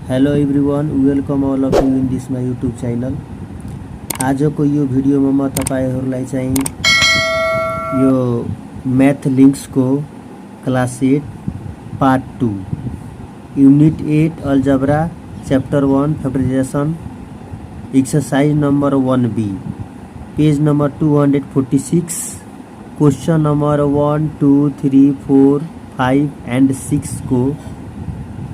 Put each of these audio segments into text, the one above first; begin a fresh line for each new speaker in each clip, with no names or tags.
Hello everyone, welcome all of you in this my YouTube channel. आज को यो video में म तपाईहरुलाई चाहिँ यो मैथ लिंक्स को class 8 part 2 unit 8 algebra chapter 1 factorization exercise number 1B page number 246 question number 1, 2, 3, 4, 5 and 6 को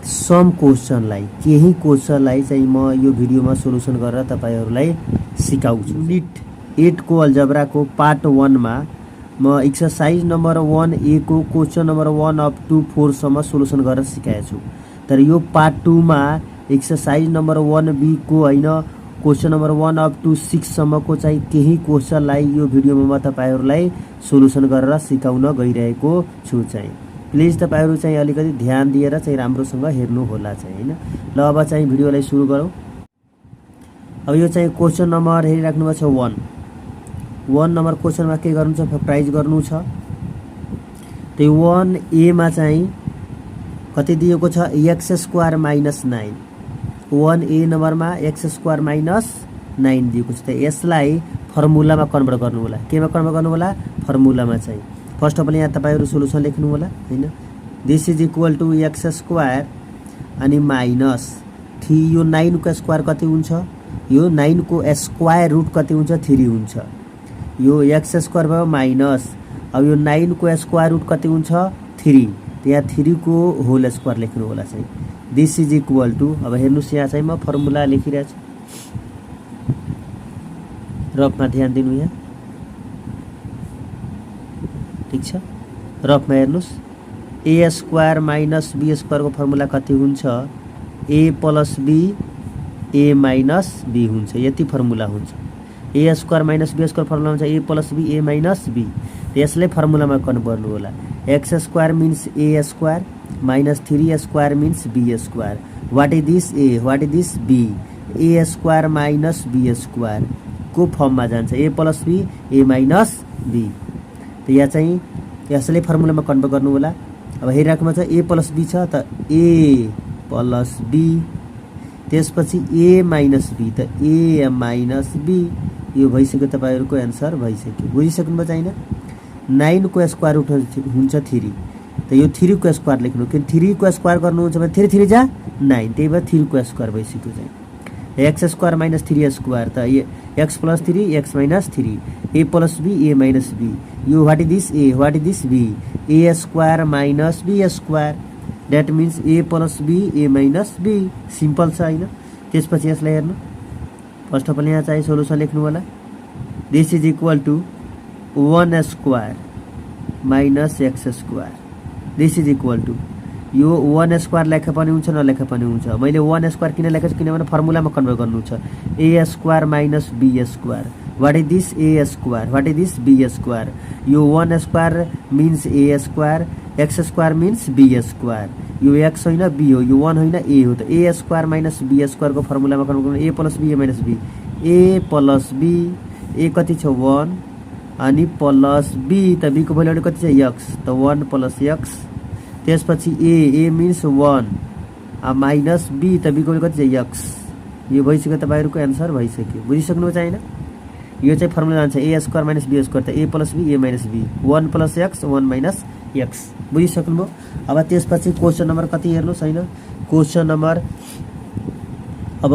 सम क्वेश्चनलाई केही क्वेश्चनलाई चाहिँ म यो भिडियोमा सोलुसन गरेर तपाईहरुलाई सिकाउँछु। यूनिट 8 को अलजब्रा को पार्ट 1 मा म एक्सरसाइज नंबर 1A को क्वेश्चन नंबर 1 अप टु 4 सम्म सोलुसन गरेर सिकाएको छु। तर यो पार्ट 2 मा एक्सरसाइज नंबर 1B को हैन क्वेश्चन नंबर 1 अप टु 6 सम्म को चाहिँ केही क्वेश्चनलाई यो भिडियोमा म तपाईहरुलाई सोलुसन गरेर सिकाउन गइरहेको छु। चाहिँ प्लिज तपाईहरु चाहिँ अलिकति ध्यान दिएर चाहिँ राम्रोसँग हेर्नु होला चाहिँ हैन। ल अब चाहिँ भिडियोलाई सुरु गरौँ। अब यो चाहिँ क्वेश्चन नम्बर हेरिराख्नु भएको छ 1 नम्बर क्वेश्चनमा के गर्नु छ, फैक्टराइज गर्नु छ। त्यो 1A मा चाहिँ कति दिएको छ, x स्क्वायर माइनस 9। 1A नम्बरमा x स्क्वायर माइनस 9 दिएको छ। त यसलाई फर्मुलामा कन्भर्ट गर्नु होला। केमा कन्भर्ट गर्नु होला, फर्मुलामा चाहिँ। फर्स्ट अफ अल यहाँ तपाईहरु सोलुसन लेख्नु होला हैन। This is equal to x square अनि माइनस 3। यो 9 को स्क्वायर कति हुन्छ, यो 9 को स्क्वायर रुट कति हुन्छ, 3 हुन्छ। यो x स्क्वायर भयो माइनस, अब यो 9 को स्क्वायर रुट कति हुन्छ, 3। यहाँ 3 को होल स्क्वायर लेख्नु होला चाहिँ। दिस इज इक्वल टु, अब हेर्नुस् यहाँ चाहिँ म फर्मुला लेखिरहेको छु, रफमा ध्यान दिनु यहाँ, ठीक छ। रफमा हेर्नुस्, a square minus b square को फर्मुला कति हुन्छ, a plus b a minus b हुन्छ। यति फर्मुला हुन्छ। a square minus b square formula हुन्छ a plus b a minus b। यसले फर्मुलामा कन्भर्ट गर्नु होला। x square means a square minus 3 square means b square. What is this a, what is this b, a square minus b square को फर्ममा जान्छ a plus b a minus b। त यहाँ चाहिँ यसले फर्मुलामा कन्भर्ट गर्नु होला। अब हेरिराख्नुमा छ a प्लस b छ, त a प्लस b, त्यसपछि a माइनस b, त a माइनस b। यो भइसक्यो, तपाईहरुको आन्सर भइसक्यो। बुझिसक्नुभयो छैन। 9 को स्क्वायर रुट हुन्छ 3, त यो 3 को स्क्वायर लेख्नु। किन 3 को स्क्वायर गर्नुहुन्छ भने 3 3 जा 9, त्यही भएर 3 को स्क्वायर भइसक्यो चाहिँ। x स्क्वायर माइनस 3 स्क्वायर, त x plus 3 x minus 3, a plus b a minus b। यो what is this a, what is this b, a square minus b square. That means a plus b a minus b। Simple छ हैन। त्यसपछि यसलाई हेर्नु, first of all यहाँ चाहिँ solution लेख्नु होला। This is equal to 1 square minus x square. This is equal to, यो 1 स्क्वायर लेखे पनि हुन्छ नलेखे पनि हुन्छ। मैले 1 स्क्वायर किन लेखेको छु, किनभने फर्मुलामा कन्भर्ट गर्नु छ। a square minus b square. What is this a square, what is this b square. यो 1 square means a square, x square means b square. यो x होइन b हो, यो 1 होइन a हो। त a square minus b square को फर्मुलामा convert गर्नु, a plus b a minus b। a plus b, a कति छ 1 अनि प्लस b, त b को भ्यालु कति छ x, त 1 प्लस x। त्यसपछि a मीन्स 1 माइनस b, त b को भ्यालु कति छ x। यो भइसक्यो, तपाईहरुको आन्सर भइसक्यो। बुझिसक्नु छैन। यो चाहिँ फर्मुला जान्छ a square minus b square, त a plus b a minus b, 1 plus x 1 minus x। बुझिसक्नुभयो। अब त्यसपछि क्वेश्चन नम्बर कति हेर्नुस् हैन, क्वेश्चन नम्बर अब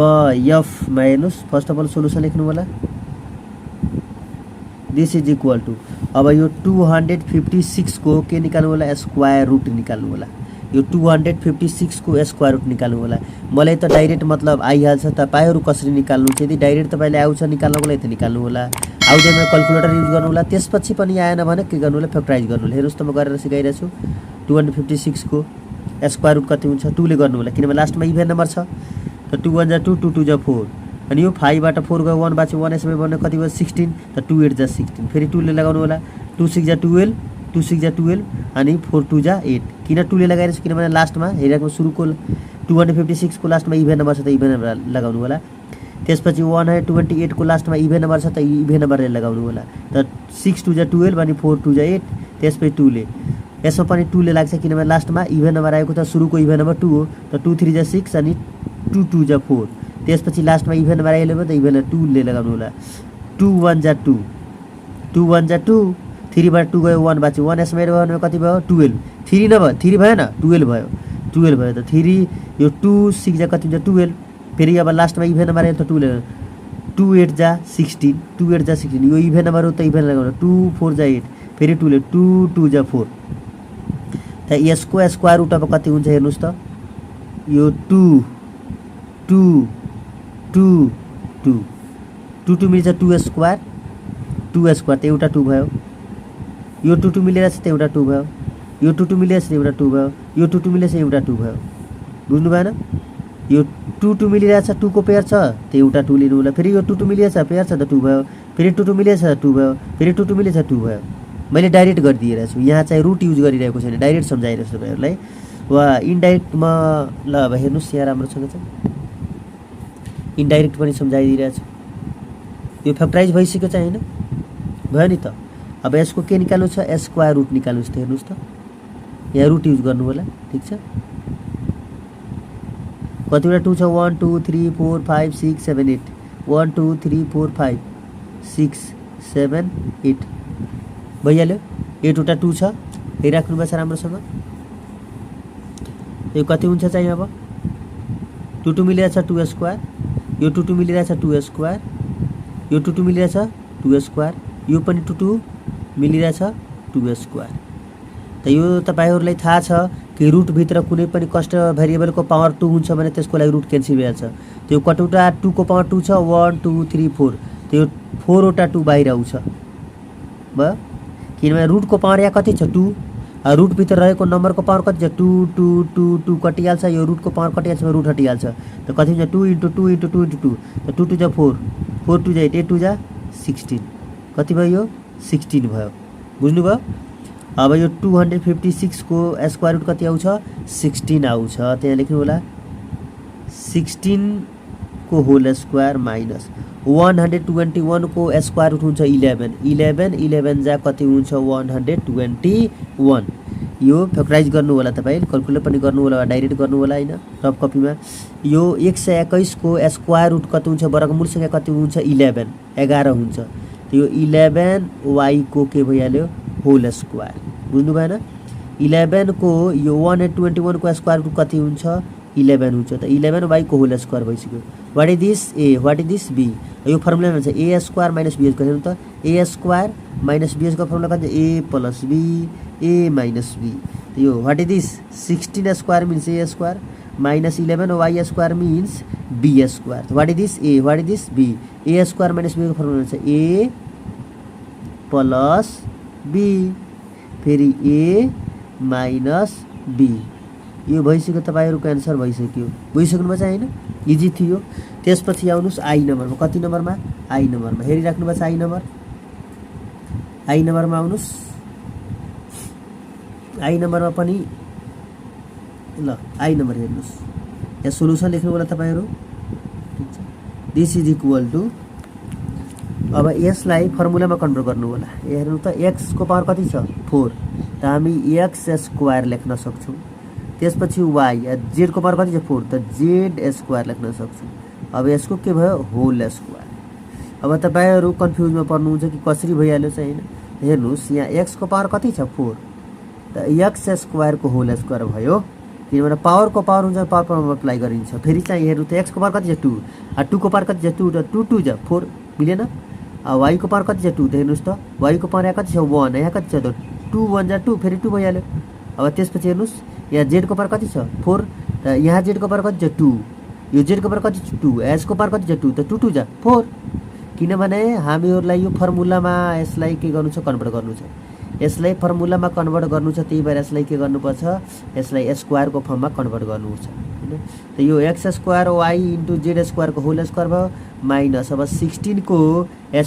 f मा हेर्नुस्। फर्स्ट अफ अल सोलुसन लेख्नु होला। दिस इज इक्वल टु, अब यो 256 को के निकाल्नु होला, स्क्वायर रुट निकाल्नु होला। यो 256 को स्क्वायर रुट निकाल्नु होला। मलाई त डाइरेक्ट मतलब आइहाल्छ, तपाईहरु कसरी निकाल्नु छ, यदि डाइरेक्ट तपाईले आउँछ निकाल्नको लागि त निकाल्नु होला। आउँदैन क्याल्कुलेटर युज गर्नु होला। त्यसपछि पनि आएन भने के गर्नु होला, फैक्टराइज गर्नु होला। हेर्नुस् त म गरेर सिकाइरहेको छु। 256 को स्क्वायर रुट कति हुन्छ, 2 ले गर्नु होला, किनभने लास्टमा इभेन नम्बर छ। त 2 1 जा 2 2 2 जा 4, अनि यो 5 बाट 4 गयो 1 बाँच्यो 1 यसमा बन्ने कति भयो 16, त 2 8 जा 16। फेरि 2 ले लगाउनु होला। 2 6 जा 12, 2 6 जा 12 अनि 4 2 जा 8। किन 2 ले लगाइरहेको छु, किनभने लास्टमा हेरेको सुरुको 256 को लास्टमा इभेन नम्बर छ, त इभेन नम्बर लगाउनु होला। त्यसपछि 128 को लास्टमा इभेन नम्बर छ, त इभेन नम्बरले लगाउनु होला। त 6 2 जा 12 अनि 4 2 जा 8। त्यसपछि 2 ले यसमा पनि 2 ले लाग्छ, किनभने लास्टमा इभेन नम्बर आएको त सुरुको इभेन नम्बर 2 हो। त 2 3 जा 6 अनि 2 2 जा 4 त्यसपछि लास्टमा इभेन नम्बर आइहाल्यो भने त इभेन 2 ले लगाउनु होला 2 1 जा 2 2 1 जा 2 3 बाट 2 गयो 1 बाँच्यो 1 यसमा एड भयो भने कति भयो 12 3 नभयो 3 भएन 12 भयो 12 भयो त 3 यो 2 6 जा कति हुन्छ 12 फेरि अब लास्टमा इभेन नम्बर आयो त 2 ले 2 8 जा 16 2 8 जा 16 यो इभेन नम्बर हो त इभेन लगाउनु 2 4 जा 8 फेरि 2 ले 2 2 जा 4 त यसको स्क्वायर रुट अब कति हुन्छ हेर्नुस् त यो 2 2 2 2 2 2 मिल्छ 2 स्क्वायर त एउटा 2 भयो यो 2 2 मिलेर चाहिँ एउटा 2 भयो यो 2 2 मिलेर चाहिँ एउटा 2 भयो यो 2 2 मिलेर चाहिँ एउटा 2 भयो बुझ्नु भएन यो 2 2 मिलिरहेछ 2 को पेयर छ त एउटा 2 लिनु होला फेरि यो 2 2 मिलिरहेछ पेयर छ त 2 भयो फेरि 2 2 मिलिरहेछ 2 भयो फेरि 2 2 मिलिरहेछ 2 भयो मैले डाइरेक्ट गरिदिइरहेको छु यहाँ चाहिँ रुट युज गरिरहेको छैन डाइरेक्ट सम्झाइरहेको छु तपाईँहरूलाई वा इन्डाइरेक्टमा ल अब हेर्नुहोस् यहाँ राम्रोसँग चाहिँ इन्डाइरेक्ट पनि सम्झाइदिइरहेको छु यो फ्याक्टराइज भइसक्यो चाहिँ होइन भयो नि त अब यसको के निकाल्नु छ स्क्वायर रुट निकाल्नुहोस् त हेर्नुहोस् त यहाँ रुट युज गर्नु होला ठिक छ कतिवटा 2 छ 1 2 3 4 5 6 7 8 1 2 3 4 5 6 7 8 भइहाल्यो 8 वटा 2 छ हेरिराख्नु भएको छ राम्रोसँग यो कति हुन्छ चाहिँ अब 2 2 मिलिरहेछ 2 स्क्वायर यो 2 2 मिलिरहेछ 2 स्क्वायर यो 2 2 मिलिरहेछ 2 स्क्वायर यो पनि 2 2 मिलिरहेछ 2 स्क्वायर त यो तपाईहरुलाई थाहा छ कि रुट भित्र कुनै पनि कस्ट भेरिएबलको पावर 2 हुन्छ भने त्यसको लागि रुट क्यान्सल भइहाल्छ त्यो कटौटा 2 को पावर 2 छ 1 2 3 4 त्यो 4 वटा 2 बाहिर आउँछ भयो किनभने रुटको पावर यहाँ कति छ 2 रुट भित्र रहेको नम्बरको पावर कति छ 2 2 2 2 कटिहाल्छ यो रुटको पावर कटिहाल्छ रुट हटिहाल्छ त कति हुन्छ 2 * 2 * 2 * 2 त 2 2 जा 4 4 2 जा 8 8 2 जा 16 कति भयो यो 16 भयो बुझ्नुभयो अब यो 256 को स्क्वायर रुट कति आउँछ 16 आउँछ त्यहाँ लेख्नु होला 16 को होल स्क्वायर माइनस 121 को स्क्वायर रुट हुन्छ 11 11 11 जा कति हुन्छ 121 यो फ्याक्टराइज गर्नु होला तपाईले क्याल्कुलेट पनि गर्नु होला डाइरेक्ट गर्नु होला हैन रफ कपीमा यो 121 को स्क्वायर रुट कति हुन्छ वर्गमूलसँग कति हुन्छ 11 हुन्छ यो 11 y को के भइहाल्यो होल स्क्वायर बुझ्नु भएन 11 को यो 121 को स्क्वायर रुट कति हुन्छ 11 हुन्छ त 11 y को होल स्क्वायर भइसक्यो what is this a what is this b यो फर्मुला भन्छ a square minus b square हेर्नु त a स्क्वायर माइनस b को फर्मुला कति a plus b a minus b यो what is this 16 square means a square minus 11 y square means b square what is this a what is this b a square minus b को formula भन्छ a plus b फेरि a minus b यो भइसक्यो तपाईहरुको answer भइसक्यो बुझिसक्नुभयो चाहिँ हैन easy थियो त्यसपछि आउनुस् आई नम्बरमा कति नम्बरमा आई नम्बरमा हेरिराख्नु भएको छ आई नम्बरमा आउनुस् आई नम्बरमा पनि ल आई नम्बर हेर्नुस् यहाँ सोलुसन लेख्नु होला तपाईहरु ठीक छ दिस इज इक्वल टु अब यसलाई फर्मुलामा कन्भर्ट गर्नु होला हेर्नु त x को पावर कति छ 4 त हामी x स्क्वायर लेख्न सक्छौं त्यसपछि y z को पावर कति छ 4 त z स्क्वायर लेख्न सक्छौं अब यसको के भयो होल स्क्वायर अब तपाईहरु कन्फ्युजमा पर्नुहुन्छ कि कसरी भइहाल्यो चाहिँ हैन हेर्नुस् यहाँ x को पावर कति छ 4 त x स्क्वायर को होल स्क्वायर भयो किनभने पावर को पावर हुन्छ पावर पर मल्टिप्लाई गरिन्छ फेरि चाहिँ हेर्नु त x को पावर कति छ 2 2 को पावर कति छ 2 2 2 जा 4 मिलेन y को पावर कति छ 2 हेर्नुस् त y को पावर यहाँ कति छ 1 यहाँ कति छ त 2 1 जा 2 फेरि 2 भइहाल्यो अब त्यसपछि हेर्नुस् यहाँ z को पावर कति छ 4 त यहाँ z को पावर कति छ 2 यो z को पावर कति छ 2 s को पावर कति छ 2 त 2 2 जा 4 किनभने हामीहरुलाई यो फर्मुलामा यसलाई के गर्नु छ कन्भर्ट गर्नु छ यसलाई फर्मुलामा कन्भर्ट गर्नु छ त्यही भएर यसलाई के गर्नुपर्छ यसलाई स्क्वायर को फर्ममा कन्भर्ट गर्नुपर्छ हैन त यो x square y * z square को होल स्क्वायर भयो माइनस अब 16 को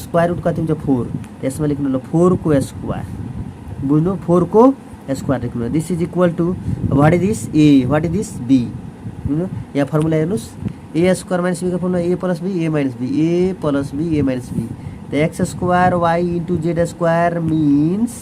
स्क्वायर रुट कति हुन्छ 4 त्यसमा लेख्नु ल 4 को स्क्वायर बुझ्नु 4 को स्क्वायर लेख्नु this is equal to what is this a what is this b बुझ्नु यहाँ फर्मुला हेर्नुस् a स्क्वायर माइनस b को formula a plus b a minus b a plus b a minus b त x square y * z square means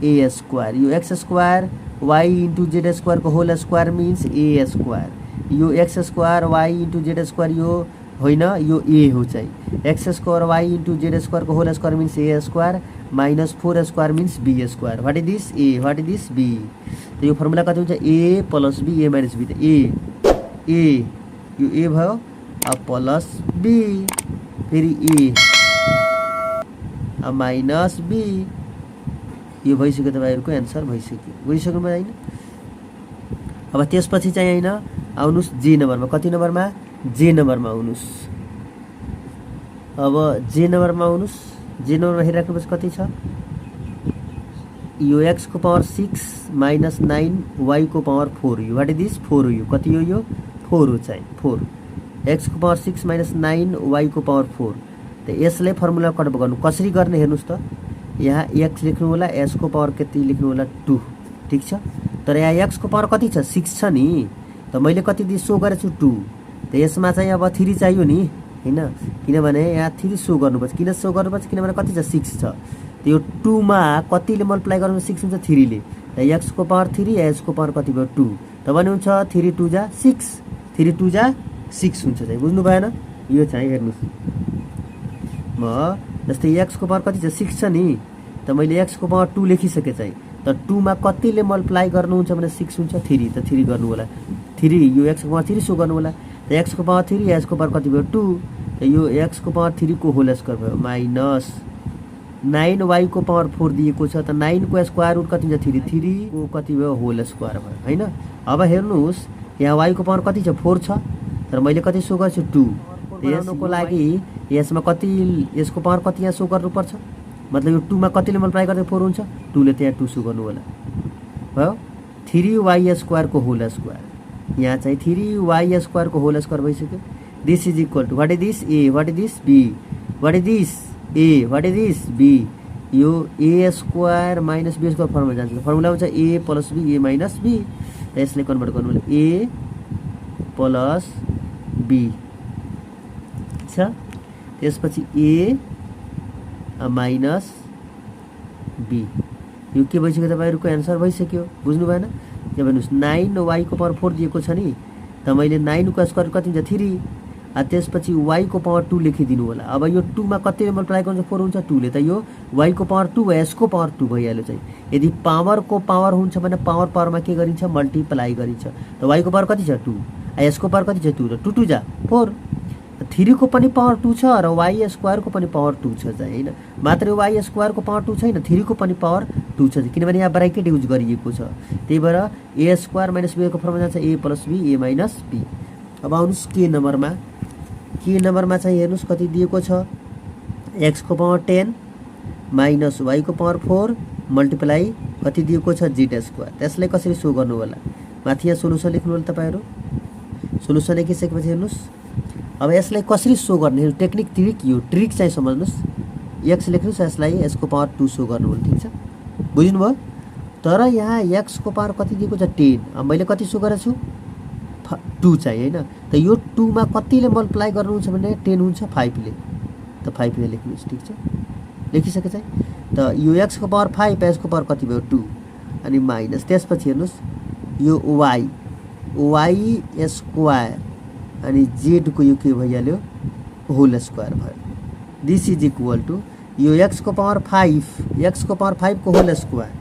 a square यो x square y * z square को whole square means a square यो x square y into z square यो होइन, यो a हो चाहिँ। X square y into z स्क्वायरको whole square means A square minus 4 square means be square. What is this? A. What is this? B. त यो formula कति हुन्छ? ए plus be a minus b. त ए यो ए भयो, अब प्लस बी फेरि ए अब माइनस बी। यो भइसक्यो, तपाईँहरूको एन्सर भइसक्यो। बुझिसक्नु भयो होइन? अब त्यसपछि चाहिँ होइन, आउनुहोस् जे नम्बरमा। कति नम्बरमा? जे नम्बरमा आउनुहोस्। अब जे नम्बरमा आउनुहोस्। जे नम्बरमा हेरिराख्नुपर्छ कति छ? यो एक्स को पावर 6 माइनस 9 वाई को पावर 4 यो। What is this? 4 हो। यो कति हो? यो 4 हो चाहिँ। 4 एक्स को पावर 6 माइनस 9 वाई को पावर 4। त यसले फर्मुला कट गर्नु कसरी गर्ने हेर्नुहोस् त। यहाँ एक्स लेख्नु होला, एस को पावर कति लेख्नु होला? 2। ठिक छ। तर यहाँ एक्स को पावर कति छ? 6 छ नि। त मैले कति दि सो गरेछु? 2। त यसमा चाहिँ अब 3 चाहियो नि हैन, किनभने यहाँ 3 सो गर्नुपर्छ। किन सो गर्नुपर्छ? किनभने कति छ? 6 छ। त यो 2 मा कतिले मल्टिप्लाई गर्नु? 6 हुन्छ 3 ले। त एक्स को पावर 3 एस को पावर कति भयो? 2। त भने हुन्छ 3 2 जा 6, 3 2 जा 6 हुन्छ चाहिँ। बुझ्नु भएन? यो चाहिँ हेर्नुस्, म जस्तै एक्स को पावर कति छ? 6 छ नि। त मैले एक्स को पावर 2 लेखिसके चाहिँ। त 2 मा कतिले मल्टिप्लाई गर्नुहुन्छ भने 6 हुन्छ 3। त 3 गर्नु होला। 3 यो एक्स को पावर 3 सो गर्नु होला। त एक्स को पावर 3 एस को पावर कति भयो? 2। त यो एक्स को पावर 3 को होल स्क्वायर भयो माइनस 9 वाई को पावर 4 दिएको छ। त 9 को स्क्वायर रुट कति हुन्छ? 3। 3 को कति भयो? होल स्क्वायर भयो हैन। अब हेर्नुहोस्, यहाँ वाई को पावर कति छ? 4 छ। तर मैले कति सो गर्छु? 2। यसको लागि यसमा कति, यसको पावर कति यहाँ सो गर्नुपर्छ? मतलब यो 2 मा कतिले मल्टिप्लाई गर्दा 4 हुन्छ? 2 ले त्यहाँ 2 सो गर्नु होला भयो। 3y स्क्वायर को होल स्क्वायर। यहाँ चाहिँ 3y स्क्वायर को होल स्क्वायर भइसक्यो। This is equal to what is this? A. What is this? B. What is this? A. What is this? B. यो a square minus be square formula जान्छ। Formula हुन्छ ए plus be a minus b. त यसले convert गर्नु होला ए plus be छ। त्यसपछि ए minus be. यो के भइसक्यो? तपाईँहरूको एन्सर भइसक्यो। बुझ्नु भएन? के भन्नुहोस्? 9 वाई को पावर 4 दिएको छ नि। त मैले 9 को स्क्वायर कति हुन्छ? 3। त्यसपछि वाई को पावर 2 लेखिदिनु होला। अब यो 2 मा कतिले मल्टिप्लाई गर्नु? 4 हुन्छ 2 ले। त यो वाई को पावर 2 एस को पावर 2 भइहाल्यो चाहिँ। यदि पावर को पावर हुन्छ भने पावर पावरमा के गरिन्छ? मल्टिप्लाई गरिन्छ। त वाई को पावर कति छ? 2। एस को पावर कति छ? 2। र 2 2 जा 4। 3 को पनि पावर 2 छ र वाई स्क्वायर को पनि पावर 2 छ चाहिँ हैन। मात्र वाई स्क्वायर को पावर 2 छैन, 3 को पनि पावर 2 छ किनभने यहाँ ब्राकेट युज गरिएको छ। त्यही भएर ए स्क्वायर माइनस बी को फर्मुला छ a plus be a minus b. अब आउनुस् के नम्बरमा। के नम्बरमा चाहिँ हेर्नुस् कति दिएको छ? एक्स को पावर 10 माइनस वाई को पावर 4 मल्टिप्लाई कति दिएको छ? Z square. त्यसलाई कसरी सो गर्नु होला? माथि यहाँ सोलुसन लेख्नु होला तपाईहरु। सोलुसन लेखिसकेपछि हेर्नुस्, अब यसलाई कसरी सो गर्ने? टेक्निक ट्रिक, यो ट्रिक चाहिँ सम्झनुस्। एक्स लेख्नुस्, यसलाई यसको पावर 2 सो गर्नु होला। ठीक छ, बुझ्नुभयो? तर यहाँ एक्स को पावर कति दिएको छ? 10। अब मैले कति सो गरेछु? 2 चाहिँ हैन। त यो 2 मा कतिले मल्टिप्लाई गर्नुहुन्छ भने 10 हुन्छ 5 ले। त 5 ले लेख्नुस्। ठीक छ, लेखिसके चाहिँ। त यो एक्स को पावर 5 एस को पावर कति भयो? 2 अनि माइनस त्यसपछि हेर्नुस् यो वाई स्क्वायर अनि जेड को यो के भइहाल्यो? होल स्क्वायर भयो। दिस इज इक्वल टु यो एक्स को पावर 5 को whole square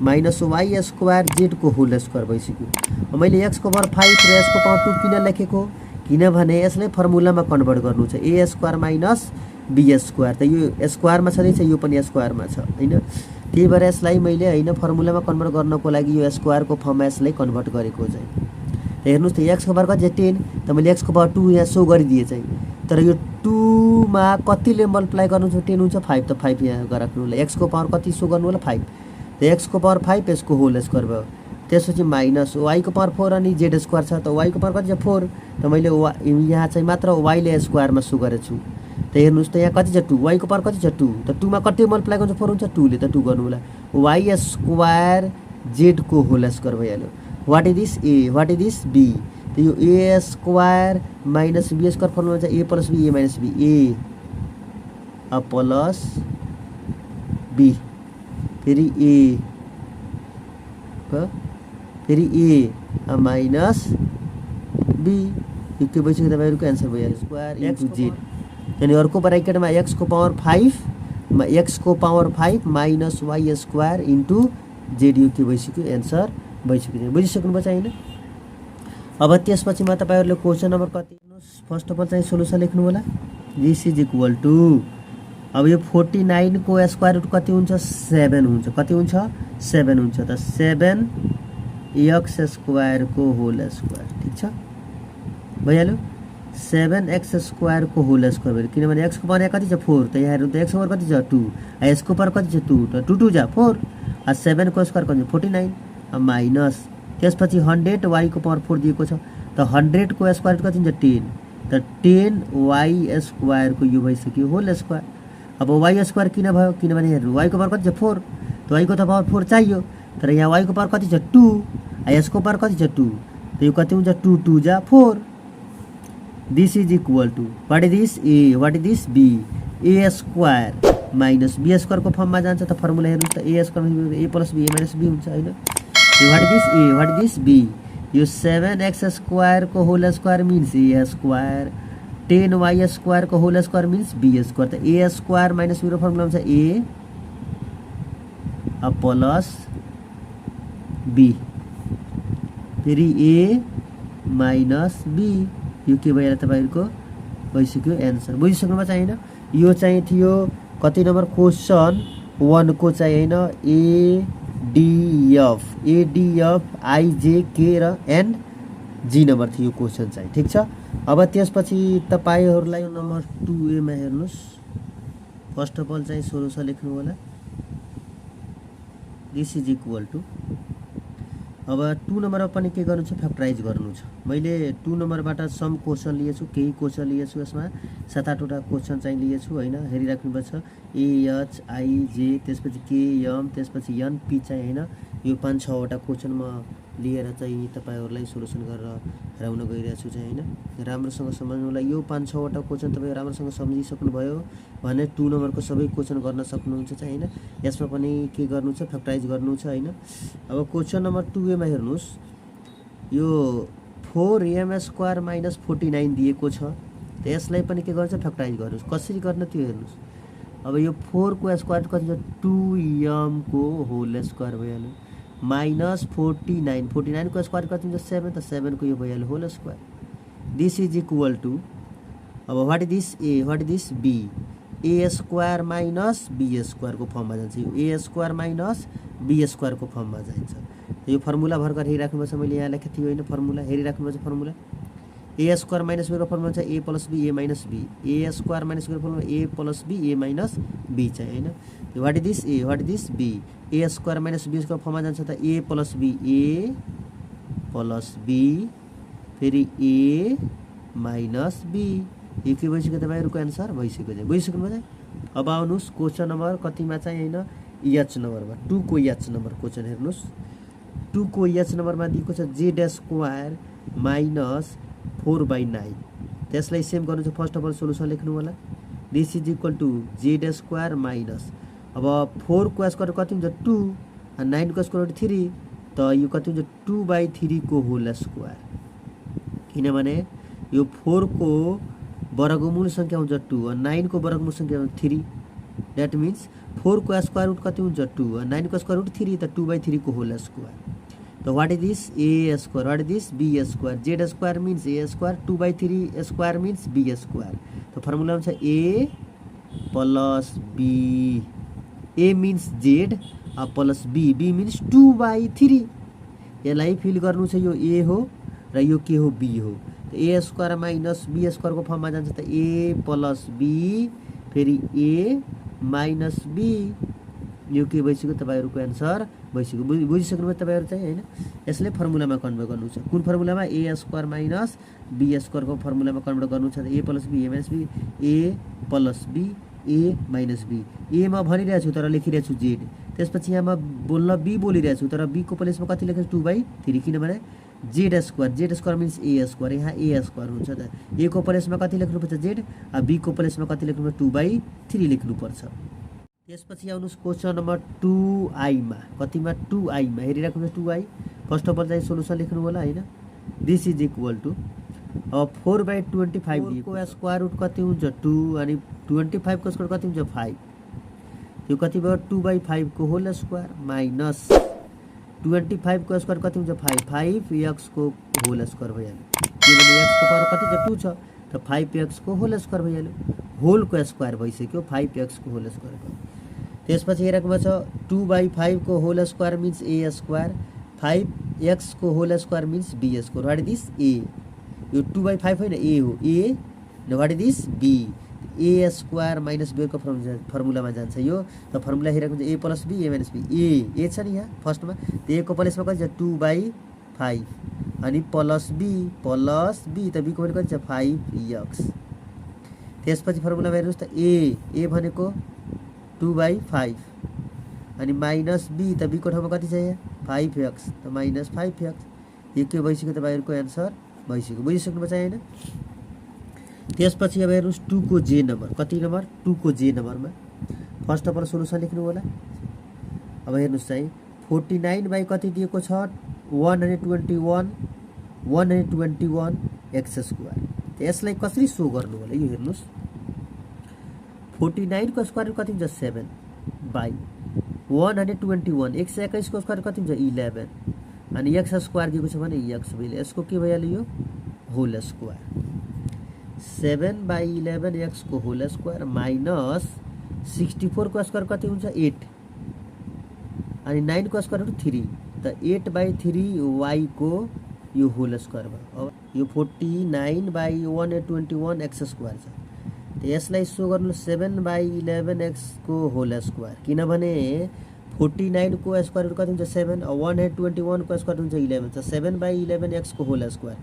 minus y square z को होल स्क्वायर भइसक्यो। मैले एक्स को पावर 5 र एस को पावर 2 किन लेखेको? किनभने यसले फर्मुलामा कन्भर्ट गर्नु छ। A square minus be square. त यो स्क्वायरमा छँदैछ, यो पनि स्क्वायरमा छ हैन। त्यही भएर यसलाई मैले हैन फर्मुलामा कन्भर्ट गर्नको लागि यो स्क्वायर को फर्ममा यसलाई कन्भर्ट गरेको चाहिँ। त हेर्नुस् त एक्स को पावर कति? 10। त मैले एक्स को पावर 2 यहाँ सो गरिदिए चाहिँ। तर यो 2 मा कतिले मल्टिप्लाई गर्नु छ? 10 हुन्छ 5। त 5 यहाँ गराख्नु होला। एक्स को पावर कति सो गर्नु होला? 5। त एक्स को पावर 5 यसको होल स्क्वायर भयो। त्यसपछि माइनस वाई को पावर 4 अनि जेड स्क्वायर छ। त वाई को पावर कति छ? 4। त मैले यहाँ चाहिँ मात्र वाई ले स्क्वायरमा सो गरेछु। त हेर्नुस् त यहाँ कति छ? 2। वाई को पावर कति छ? 2। त 2 मा कति मल्टिप्लाई गर्नु? 4 हुन्छ 2 ले। त 2 गर्नु होला। वाई स्क्वायर जेड को होल स्क्वायर भइहाल्यो। What is this? A. What is this? B. त यो a square minus be square formula छ a plus be a minus b. A plus b फेरि ए फेरि ए माइनस बी यो के भइसक्यो तपाईहरुको आन्सर भइहाल्यो स्क्वायर इन्टु जेड अनि अर्को ब्राकेटमा x को पावर 5 x को power 5 minus y square into Z यो के भइसक्यो आन्सर भइसक्यो बुझिसक्नु भयो हैन अब त्यसपछि म तपाईहरुले क्वेशन नम्बर कति फर्स्ट अफ अल चाहिँ सोलुसन लेख्नु होला दिस इज इक्वल टु अब यो 49 को स्क्वायर रुट कति हुन्छ 7 हुन्छ कति हुन्छ 7 हुन्छ त 7 x स्क्वायर को होल स्क्वायर ठीक छ भइहाल्यो 7x स्क्वायर को होल स्क्वायर भयो किनभने x को पावर कति छ 4 त यहाँ हेर्नु त x को पावर कति छ 2 s को पावर कति छ 2 त 2 2 जा 4 आ 7 को स्क्वायर कति 49 माइनस त्यसपछि 100 y को पावर 4 दिएको छ त 100 को स्क्वायर कति हुन्छ 10 त 10 y स्क्वायर को यो भइसक्यो होल स्क्वायर अब y स्क्वायर किन भयो किनभने हेर्नु y को पावर कति छ 4 त y को त पावर 4 चाहियो तर यहाँ y को पावर कति छ 2 आ s को पावर कति छ 2 त यो कति हुन्छ 2 2 जा 4 this is equal to what is this a what is this b a square minus b square को फर्ममा जान्छ त फर्मुला हेर्नु त a square a plus b a minus b हुन्छ हैन what is this a what is this b यो 7x square को whole square means a square 10y square को whole square means b square त a square minus b रो formula हुन्छ a plus b फेरि a minus b यो के भइहाल्यो तपाईहरुको भइसक्यो आन्सर बुझिसक्नु भएको छैन यो चाहिँ थियो कति नम्बर क्वेशन 1 को चाहिँ हैन ADF IJK र एन्ड जी नम्बर थियो क्वेशन चाहिँ ठीक छ अब त्यसपछि तपाईहरुलाई नम्बर 2A मा हेर्नुस् फर्स्ट अफ अल चाहिँ सोलुसन लेख्नु होला दिस इज इक्वल टु अब 2 नम्बरमा पनि के गर्नु छ फ्याक्टराइज गर्नु छ मैले 2 नम्बरबाट सम क्वेशन लिएछु केही क्वेशन लिएछु यसमा 7-8 वटा क्वेशन चाहिँ लिएछु हैन हेरिराख्नुपर्छ AH IJ त्यसपछि KM त्यसपछि NP चाहिँ हैन यो 5-6 वटा क्वेशन म लिएर चाहिँ तपाईहरुलाई सोलुसन गरेर हराउन गइरहेको छु चाहिँ हैन राम्रोसँग सम्झ्नुलाई यो 5-6 वटा क्वेशन तपाईहरु राम्रोसँग सम्झिसक्नु भयो भने 2 नम्बरको सबै क्वेशन गर्न सक्नुहुन्छ चाहिँ हैन यसमा पनि के गर्नु छ फ्याक्टराइज गर्नु छ हैन अब क्वेशन नम्बर 2A मा हेर्नुस् यो 4m स्क्वायर माइनस 49 दिएको छ त यसलाई पनि के गर्छ फ्याक्टराइज गर्नुस् कसरी गर्न त्यो हेर्नुस् अब यो 4 को स्क्वायर कति छ 2m को होल स्क्वायर भइहाल्यो माइनस 49 को स्क्वायर कति हुन्छ 7 त 7 को यो भइहाल्यो whole square this is equal to अब what is this a what is this b a square minus b square को फर्ममा जान्छ यो a square minus b square को फर्ममा जान्छ यो फर्मुला भर्खर हेरिराख्नुपर्छ मैले यहाँ लेखेको थिएँ हैन फर्मुला हेरिराख्नुपर्छ formula a square minus b को फर्मुला छ a plus b a minus b a square minus b को formula a plus b a minus b चाहिँ हैन what is this a what is this b a square minus b को फर्ममा जान्छ त a plus b फेरि a minus b यो के भइसक्यो तपाईहरुको आन्सर भइसक्यो चाहिँ बुझिसक्नु भयो अब आउनुस् क्वेशन नम्बर कतिमा चाहिँ हैन h नम्बरमा 2 को h नम्बर क्वेशन हेर्नुस् 2 को h नम्बरमा दिएको छ z स्क्वायर माइनस 4/9 त्यसलाई सेम गर्नु छ फर्स्ट अफ अल सोलुसन लेख्नु होला this is equal to z square minus अब 4 को स्क्वायर कति हुन्छ 2 र 9 को स्क्वायर 3 त यो कति हुन्छ 2/3 को होल स्क्वायर किनभने यो 4 को वर्गमूल संख्या हुन्छ 2 र 9 को वर्गमूल संख्या हुन्छ 3 दैट मीन्स 4 को स्क्वायर रुट कति हुन्छ 2 र 9 को स्क्वायर रुट 3 त 2/3 को होल स्क्वायर तो what is this a square what is this b square z square means a square 2/3 square means b square तो फर्मुला हुन्छ a plus b a means z plus b means 2/3 यसलाई feel गर्नु छ यो a हो र यो के हो b हो तो a square minus b square को फर्ममा जान्छ त a प्लस b फेरि a माइनस b यो के भइसक्यो तपाईहरुको आन्सर भइसक्यो बुझिसक्नु भयो तपाईहरु चाहिँ हैन यसले फर्मुलामा कन्भर्ट गर्नु छ कुन फर्मुलामा a square minus b square को फर्मुलामा कन्भर्ट गर्नु छ a plus b a minus b a plus b a minus b a मा भनिरहेछु तर लेखिरहेछु z त्यसपछि यहाँ म बोल्न b बोलिरहेछु तर b को प्लेसमा कति लेखेछु 2/3 किनभने z square means a square यहाँ a स्क्वायर हुन्छ त a को प्लेसमा कति लेख्नु पर्छ z आ b को प्लेसमा कति लेख्नु पर्छ 2/3 लेख्नु पर्छ त्यसपछि आउनुस् क्वेशन नम्बर 2i मा कतिमा 2i मा हेरिराख्नुस् 2i फर्स्ट अफ अल चाहिँ सोलुसन लेख्नु होला हैन दिस इज इक्वल टु अब 4/25 को स्क्वायर रुट कति हुन्छ 2 अनि 25 को स्क्वायर कति हुन्छ 5 यो कति भयो 2/5 को होल स्क्वायर माइनस 25 को स्क्वायर कति हुन्छ 5x को होल स्क्वायर भइहाल्यो किनभने x को पावर कति छ 2 छ त 5x को होल स्क्वायर भइहाल्यो होल को स्क्वायर भइसक्यो 5x को होल स्क्वायर भयो त्यसपछि हेरेको छ 2/5 को whole square means a square 5x को whole square means b square what is this a यो 2/5 होइन a हो a what is this b a square minus b को फर्मुलामा जान्छ यो त फर्मुला हेरेको छ a plus b a minus b a छ नि यहाँ फर्स्टमा त a को प्लेसमा कति छ 2/5 अनि प्लस b त b को भनेको कति छ 5x त्यसपछि फर्मुलामा हेर्नुस् त a भनेको 2/5 अनि माइनस b त b को ठाउँमा कति छ यहाँ 5x त माइनस 5x यो के भइसक्यो तपाईहरुको आन्सर भइसक्यो बुझिसक्नु भयो हैन त्यसपछि अब हेर्नुस् 2 को j नम्बर कति नम्बर 2 को j नम्बरमा फर्स्ट अफ अल सोलुसन लेख्नु होला अब हेर्नुस् चाहिँ 49 बाइ कति दिएको छ 121 x स्क्वायर त यसलाई कसरी शो गर्नु होला यो हेर्नुस् 49 को स्क्वायर कति हुन्छ 7 बाइ 121 121 को स्क्वायर कति हुन्छ 11 अनि x स्क्वायर दिएको छ भने x भइले यसको के भइहाल्यो यो होल स्क्वायर 7/11 x को होल स्क्वायर माइनस 64 को स्क्वायर कति हुन्छ 8 अनि 9 को स्क्वायर 3 त 8/3 y को यो होल स्क्वायर भयो अब यो 49/121 x स्क्वायर छ त यसलाई सो गर्नु 7/11 x को होल स्क्वायर किनभने 49 को स्क्वायर रुट कति हुन्छ 7 121 को स्क्वायर हुन्छ 11 त 7/11 x को होल स्क्वायर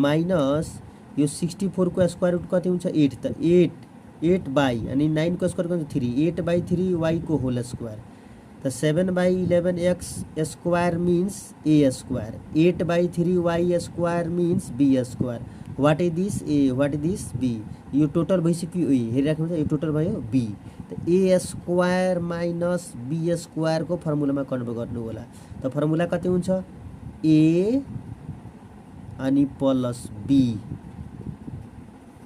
माइनस यो 64 को स्क्वायर रुट कति हुन्छ 8 त 8 बाइ अनि 9 को स्क्वायर हुन्छ 3 8/3 y को होल स्क्वायर त 7/11 x square means a square 8/3 y square means b square what is this a what is this b यो टोटल भइसक्यो a हेरिराख्नु छ यो टोटल भयो b त a square minus b square को फर्मुलामा कन्भर्ट गर्नु होला त फर्मुला कति हुन्छ a अनि प्लस b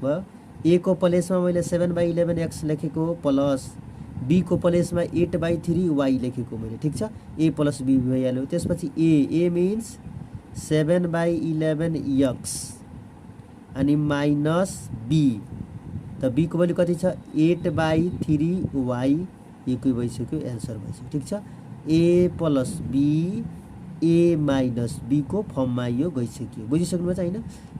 a को प्लेसमा मैले 7/11 x लेखेको प्लस b को प्लेसमा 8/3 y लेखेको मैले ठीक छ a प्लस b भइहाल्यो त्यसपछि a मीन्स 7/11 x अनि माइनस b त b को भ्यालु कति छ 8/3 y यो के भइसक्यो आन्सर भइसक्यो ठीक छ a plus b a minus b को फर्ममा यो गइसक्यो बुझिसक्नु भयो हैन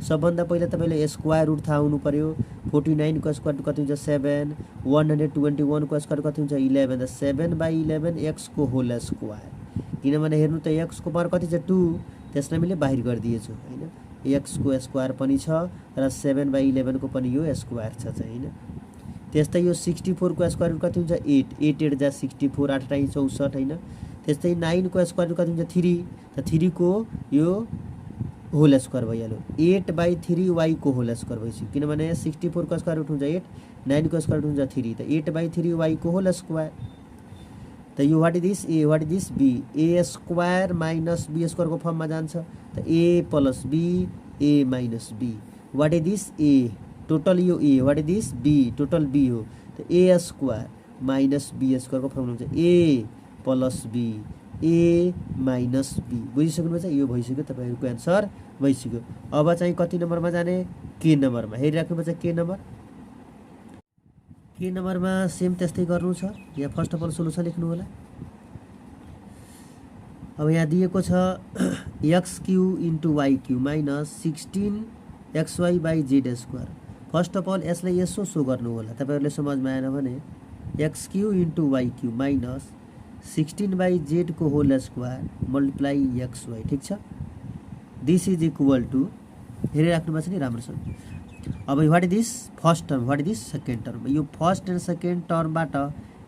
सबभन्दा पहिला तपाईले स्क्वायर रुट थाहा हुनु पर्यो 49 को स्क्वायर रुट कति हुन्छ 7 121 को स्क्वायर कति हुन्छ 11 त 7/11 x को होल स्क्वायर किनभने हेर्नु त x को पावर कति छ 2 त्यसलाई मैले बाहिर गरिदिएछु हैन x को स्क्वायर पनि छ र 7/11 को पनि यो स्क्वायर छ हैन त्यस्तै यो 64 को स्क्वायर रुट कति हुन्छ 8 8 8 जा 64 8 8 64 हैन त्यस्तै 9 को स्क्वायर रुट कति हुन्छ 3 त 3 को यो होल स्क्वायर भइहाल्यो 8/3 y को होल स्क्वायर भइसक्यो किनभने 64 को स्क्वायर रुट हुन्छ 8 9 को स्क्वायर रुट हुन्छ 3 त 8/3 y को होल स्क्वायर त यो what is this a what is this b a square minus b square को फर्ममा जान्छ त a plus b a minus b what is this a total यो a what is this b total b हो त a square minus b square को फर्ममा हुन्छ a plus b a minus b बुझिसक्नु छ यो भइसक्यो तपाईहरुको आन्सर भइसक्यो अब चाहिँ कति नम्बरमा जाने k नम्बरमा हेरिराख्नु पर्छ k नम्बरमा सेम त्यस्तै गर्नु छ यहाँ फर्स्ट अफ अल सोलुसन लेख्नु होला अब यहाँ दिएको छ x³ * y³ minus 16xy/z square first of all यसलाई यसो सो गर्नु होला तपाईहरुले समझमा आएन भने x³ * y³ माइनस 16/z को होल स्क्वायर मल्टिप्लाई xy ठीक छ दिस इज इक्वल टु हेरिराख्नु पर्छ नि राम्रोसँग अब what is this first term what is this second term यो फर्स्ट एन्ड सेकेन्ड टर्मबाट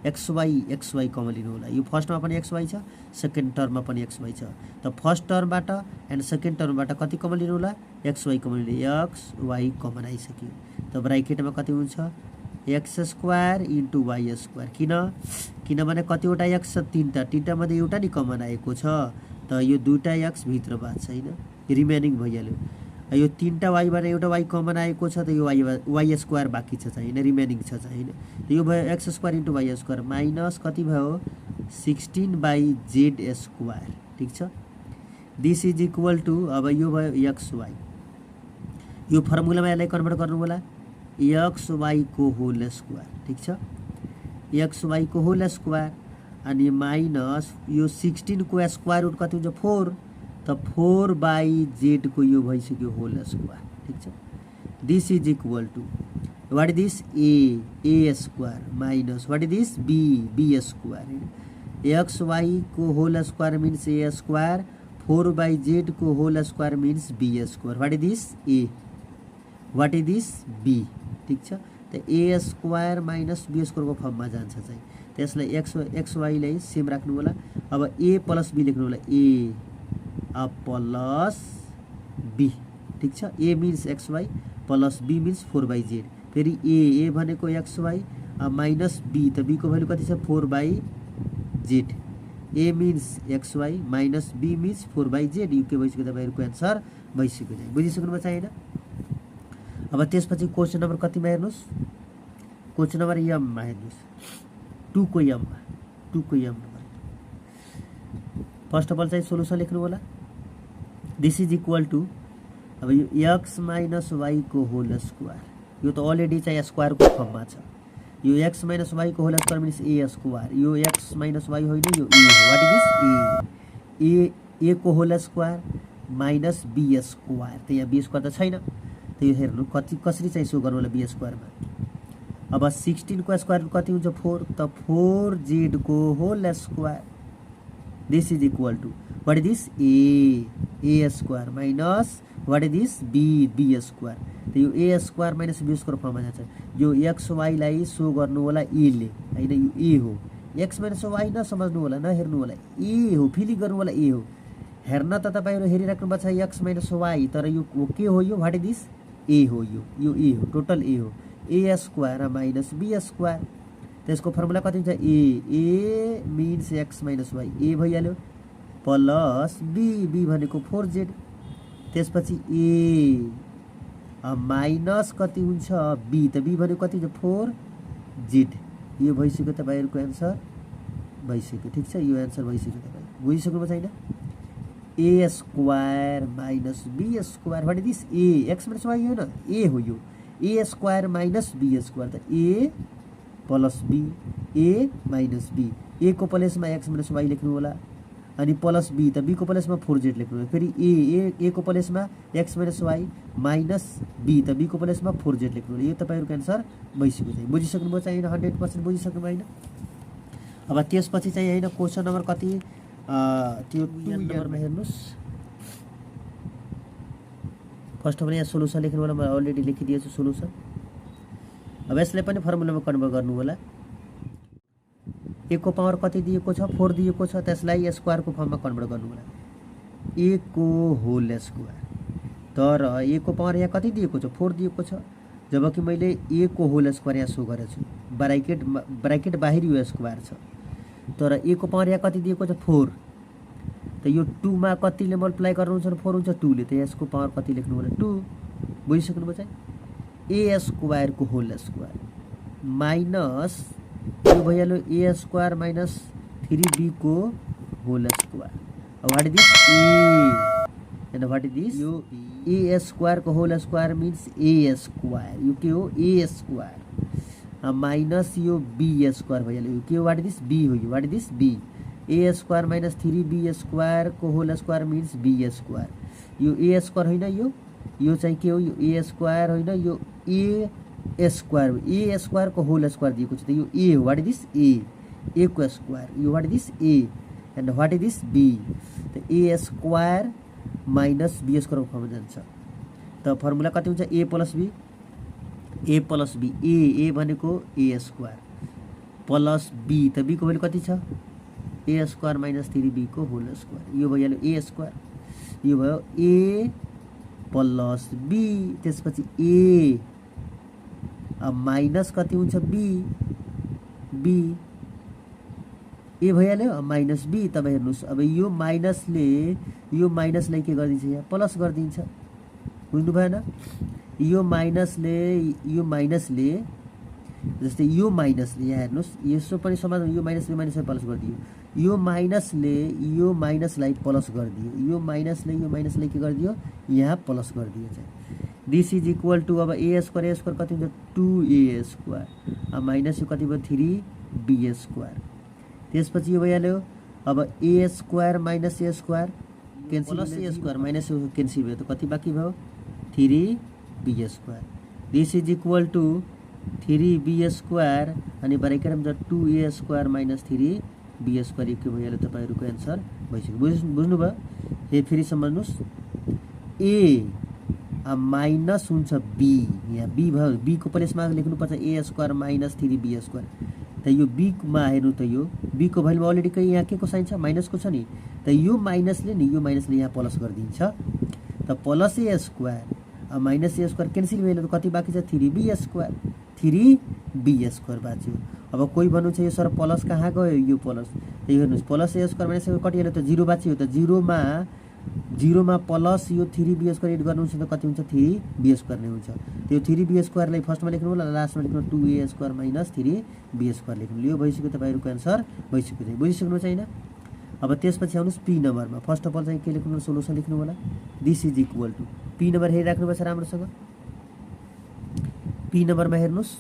xy कमन लिनु होला यो फर्स्टमा पनि xy छ सेकेन्ड टर्ममा पनि xy छ त फर्स्ट टर्मबाट एन्ड सेकेन्ड टर्मबाट कति कमन लिनु होला xy कमन लिनु xy कमन आइसक्यो त ब्राकेटमा कति हुन्छ x² * y² किनभने कतिवटा x छ तीनटा मध्ये एउटा नि कमन आएको छ त यो दुईटा x भित्र बाँच्छ हैन रिमेनिङ भइहाल्यो यो तीनटा वाईबाट एउटा वाई कमन आएको छ त यो वाई स्क्वायर बाँकी छ चाहिँ हैन रिमेनिङ छ चाहिँ हैन यो भयो x square into y square minus कति भयो 16/z स्क्वायर ठीक छ दिस इज इक्वल टु अब यो भयो एक्स वाई यो फर्मुलामा यसलाई कन्भर्ट गर्नु होला एक्स वाई को होल स्क्वायर ठीक छ एक्स वाई को होल स्क्वायर अनि माइनस यो 16 को स्क्वायर रुट कति हुन्छ 4 त 4/z को यो भइसक्यो होल स्क्वायर ठीक छ this is equal to what is this a square minus what is this b square X Y को whole square means a square 4/z को whole square means b square what is this a what is this b ठीक छ त a square minus b square को फर्ममा जान्छ चाहिँ त्यसलाई एक्स वाई लाई सेम राख्नु होला अब a प्लस b लेख्नु होला a प्लस b ठीक छ a means x y plus b means 4/z फेरि a भनेको एक्स वाई माइनस b त b को भ्यालु कति छ 4/z a means x y minus b means 4/z यो के भइसक्यो तपाईहरुको आन्सर भइसक्यो चाहिँ बुझिसक्नु भएको छैन अब त्यसपछि क्वेशन नम्बर कतिमा हेर्नुस् क्वेशन नम्बर m मा हेर्नुस् 2 को m number first of all चाहिँ सोलुसन लेख्नु होला दिस इज इक्वल टु अब यो x माइनस y को होल स्क्वायर यो त अलरेडी चाहिँ स्क्वायर को फर्ममा छ यो x माइनस y को whole square means a square यो x माइनस y होइन यो a हो व्हाट इज दिस a को whole square minus b square त यहाँ b स्क्वायर त छैन त यो हेर्नु कसरी चाहिँ सो गर्नु होला b स्क्वायर मा अब 16 को स्क्वायर कति हुन्छ 4 त 4z को whole square this is equal to what is this a square minus what is this b square त यो a square minus b square फर्ममा जान्छ यो x y लाई सो गर्नु होला a ले हैन यो a हो x माइनस y न समझ्नु होला न हेर्नु होला a हो फिलिङ गर्नु होला a हो हेर्न त तपाईहरु हेरिराख्नु भएको छ x माइनस y तर यो के हो यो व्हाट इज दिस a हो यो a हो टोटल a हो a square minus b square त्यसको फर्मुला कति हुन्छ a means x minus y a भइहाल्यो प्लस b भनेको 4z त्यसपछि a माइनस कति हुन्छ b त b भनेको कति हुन्छ 4z यो भइसक्यो तपाईहरुको आन्सर भइसक्यो ठीक छ यो आन्सर भइसक्यो तपाई बुझिसक्नु छैन a square minus b square what is this a x minus y होइन a हो यो a square minus b square त a plus b a minus b a को प्लेसमा x माइनस y लेख्नु होला अनि प्लस b त b को प्लेसमा 4z लेख्नु होला फेरि a को प्लेसमा x minus y minus b त b को प्लेसमा 4z लेख्नु होला यो तपाईहरुको आन्सर भइसक्यो चाहिँ बुझिसक्नु भयो चाहिँ 100% बुझिसक्नु भएन अब त्यसपछि चाहिँ हैन क्वेशन नम्बर कति त्यो 2 नम्बरमा हेर्नुस् फर्स्ट अफ अल यहाँ सोलुसन लेख्नु होला म अलरेडी लेखिदिएको छु सोलुसन अब यसलाई पनि फर्मुलामा कन्भर्ट गर्नु होला a को पावर कति दिएको छ 4 दिएको छ त्यसलाई स्क्वायर को फर्ममा कन्भर्ट गर्नु होला a को होल स्क्वायर तर a को पावर यहाँ कति दिएको छ 4 दिएको छ जबकि मैले a को होल स्क्वायर यहाँ सो गरेछु ब्रैकेट बाहिर यो स्क्वायर छ तर a को पावर यहाँ कति दिएको छ 4 त यो 2 मा कतिले मल्टिप्लाई गर्नुहुन्छ भने 4 हुन्छ 2 ले त यसको पावर कति लेख्नु होला 2 बुझिसक्नु भयो चाहिँ a स्क्वायर को होल स्क्वायर माइनस यो भइहाल्यो a स्क्वायर माइनस 3b को whole square what is this a and what is this यो a स्क्वायर को whole square means a square यो के हो a स्क्वायर माइनस यो b स्क्वायर भइहाल्यो यो के हो व्हाट इज दिस b हो यो what is this b a square minus 3b square को whole square means b square यो a स्क्वायर होइन यो चाहिँ के हो यो a स्क्वायर होइन यो a स्क्वायर को होल स्क्वायर दिएको छ त यो a हो व्हाट इज दिस a को स्क्वायर यो what is this a and what is this b त a square minus b square फर्ममा जान्छ त फर्मुला कति हुन्छ a प्लस b a भनेको a स्क्वायर प्लस b त b को भ्यालु कति छ a स्क्वायर माइनस 3b को होल स्क्वायर यो भइहाल्यो a स्क्वायर यो भयो a प्लस b त्यसपछि a माइनस कति हुन्छ b ए भइहाल्यो माइनस b तब हेर्नुस् अब यो माइनसलाई के गर्दिन्छ यहाँ प्लस गर्दिन्छ बुझ्नु भएन? यो माइनसले जस्तै यो माइनसले यहाँ हेर्नुहोस् यसो पनि समाधान यो माइनसले माइनसलाई प्लस गरिदियो, यो माइनसले यो माइनसलाई प्लस गरिदियो, यो माइनसले के गरिदियो यहाँ प्लस गरिदियो चाहिँ दिस इज इक्वल टू अब ए स्क्वायर कति हुन्छ 2a स्क्वायर अब माइनस यो कति भयो 3b स्क्वायर त्यसपछि यो भइहाल्यो अब a square minus a square cancel plus a square minus cancel भयो त कति बाँकी भयो 3b square this is equal to 3b square अनि ब्राकेटमा 2a square minus 3b square के भइहाल्यो तपाईहरुको आन्सर भइसक्यो बुझ्नुभयो हे फेरि सम्झनुस् a माइनस हुन्छ b यहाँ b भयो b को प्लेसमा लेख्नु पर्छ a square minus 3b square त यो b मा हेर्नु त यो b को भ्यालु अलरेडी के यहाँ के को साइन छ माइनस को छ नि त यो माइनसले यहाँ प्लस गरिदिन्छ त plus a square minus a square cancel भयो कति बाँकी छ 3b स्क्वायर बाँच्यो अब कोही भन्नुहुन्छ यो सर प्लस कहाँ गयो यो प्लस त हेर्नुस् प्लस a स्क्वायर माइनस कटिहाल्यो त 0 बाँच्यो त 0 मा प्लस यो 3b स्क्वायर एड गर्नुहुन्छ त कति हुन्छ 3b स्क्वायर नै हुन्छ त्यो 3b स्क्वायरलाई फर्स्टमा लेख्नु होला लास्टमा लेख्नु 2a square minus 3b square लेख्नु यो भइसक्यो तपाईहरुको आन्सर भइसक्यो चाहिँ बुझिसक्नु छैन अब त्यसपछि आउनुस् पी नम्बरमा फर्स्ट अफ अल चाहिँ के लेख्नु सोलुसन लेख्नु होला this is equal to P number हेरिराख्नु पर्छ राम्रोसँग पी नम्बरमा हेर्नुस्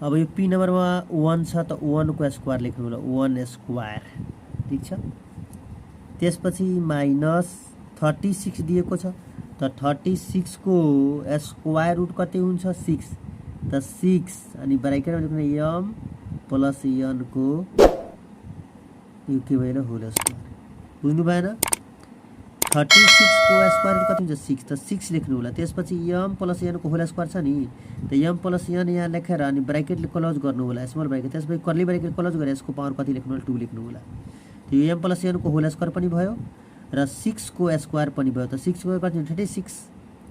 अब यो पी नम्बरमा 1 छ त 1 को स्क्वायर लेख्नु होला 1 स्क्वायर ठीक छ त्यसपछि माइनस 36 दिएको छ त 36 को स्क्वायर रुट कति हुन्छ 6 त 6 अनि ब्राकेटमा लेख्नु m प्लस n को यो के भएन होल स्क्वायर बुझ्नु भएन 36 को स्क्वायर रुट कति हुन्छ 6 त 6 लेख्नु होला त्यसपछि m प्लस n को होल स्क्वायर छ नि त m प्लस n यहाँ लेखेर अनि ब्राकेटले क्लोज गर्नु होला स्मल ब्राकेट त्यसपछि कर्ली ब्राकेट क्लोज गरेर यसको पावर कति लेख्नु होला 2 लेख्नु होला त्यो m प्लस n को होल स्क्वायर पनि भयो र 6 को स्क्वायर पनि भयो त 6 को कति 36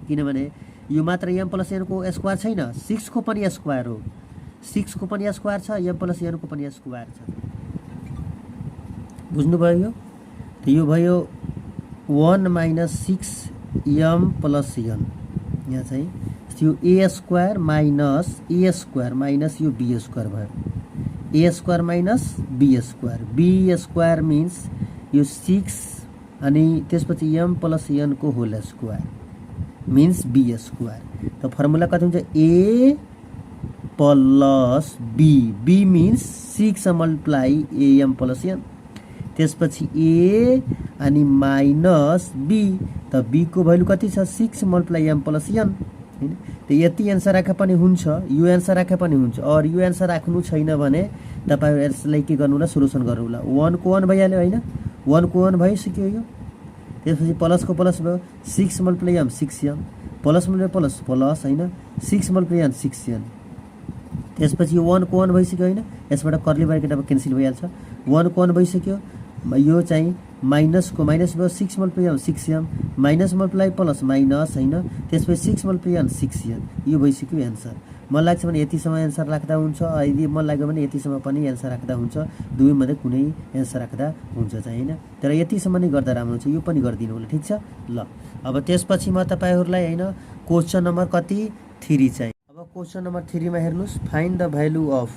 किनभने यो मात्र m प्लस n को स्क्वायर छैन 6 को पनि स्क्वायर हो 6 को पनि स्क्वायर छ m प्लस n को पनि स्क्वायर छ बुझ्नु भयो यो त यो भयो 1 माइनस 6 m प्लस n यहाँ चाहिँ त्यो a स्क्वायर माइनस यो b स्क्वायर भयो a square minus b square means यो 6 अनि त्यसपछि m प्लस n को whole square means b square त फर्मुला कति हुन्छ a plus b means 6 multiply am plus n त्यसपछि a अनि माइनस b त b को भ्यालु कति छ 6 मल्टिप्लाई m प्लस n हैन त यति आन्सर राखे पनि हुन्छ यो आन्सर राखे पनि हुन्छ और यो आन्सर राख्नु छैन भने तपाईहरु यसलाई के गर्नु होला सोलुसन गर्नु होला 1 को 1 भइहाल्यो हैन 1 को 1 भइसक्यो यो त्यसपछि प्लस को प्लस भयो 6 multiply m 6m plus multiply plus हैन 6 मल्टिप्लाई n 6n त्यसपछि यो 1 को 1 भइसक्यो हैन यसबाट कर्ली ब्राकेट अब क्यान्सल भइहाल्छ 1 को 1 भइसक्यो यो चाहिँ माइनस को माइनस भयो 6 multiply 6m minus multiply plus minus हैन त्यसपछि 6 मल्टिप्लाई 6n यो भइसक्यो आन्सर मन लाग्छ भने यतिसम्म आन्सर राख्दा हुन्छ यदि मन लाग्यो भने यतिसम्म पनि आन्सर राख्दा हुन्छ दुई मध्ये कुनै आन्सर राख्दा हुन्छ चाहिँ हैन तर यतिसम्म नै गर्दा राम्रो हुन्छ यो पनि गर्दिनु होला ठीक छ ल अब त्यसपछि म तपाईहरुलाई हैन क्वेशन नम्बर कति 3 चाहिँ अब क्वेशन नम्बर 3 मा हेर्नुस् find the value of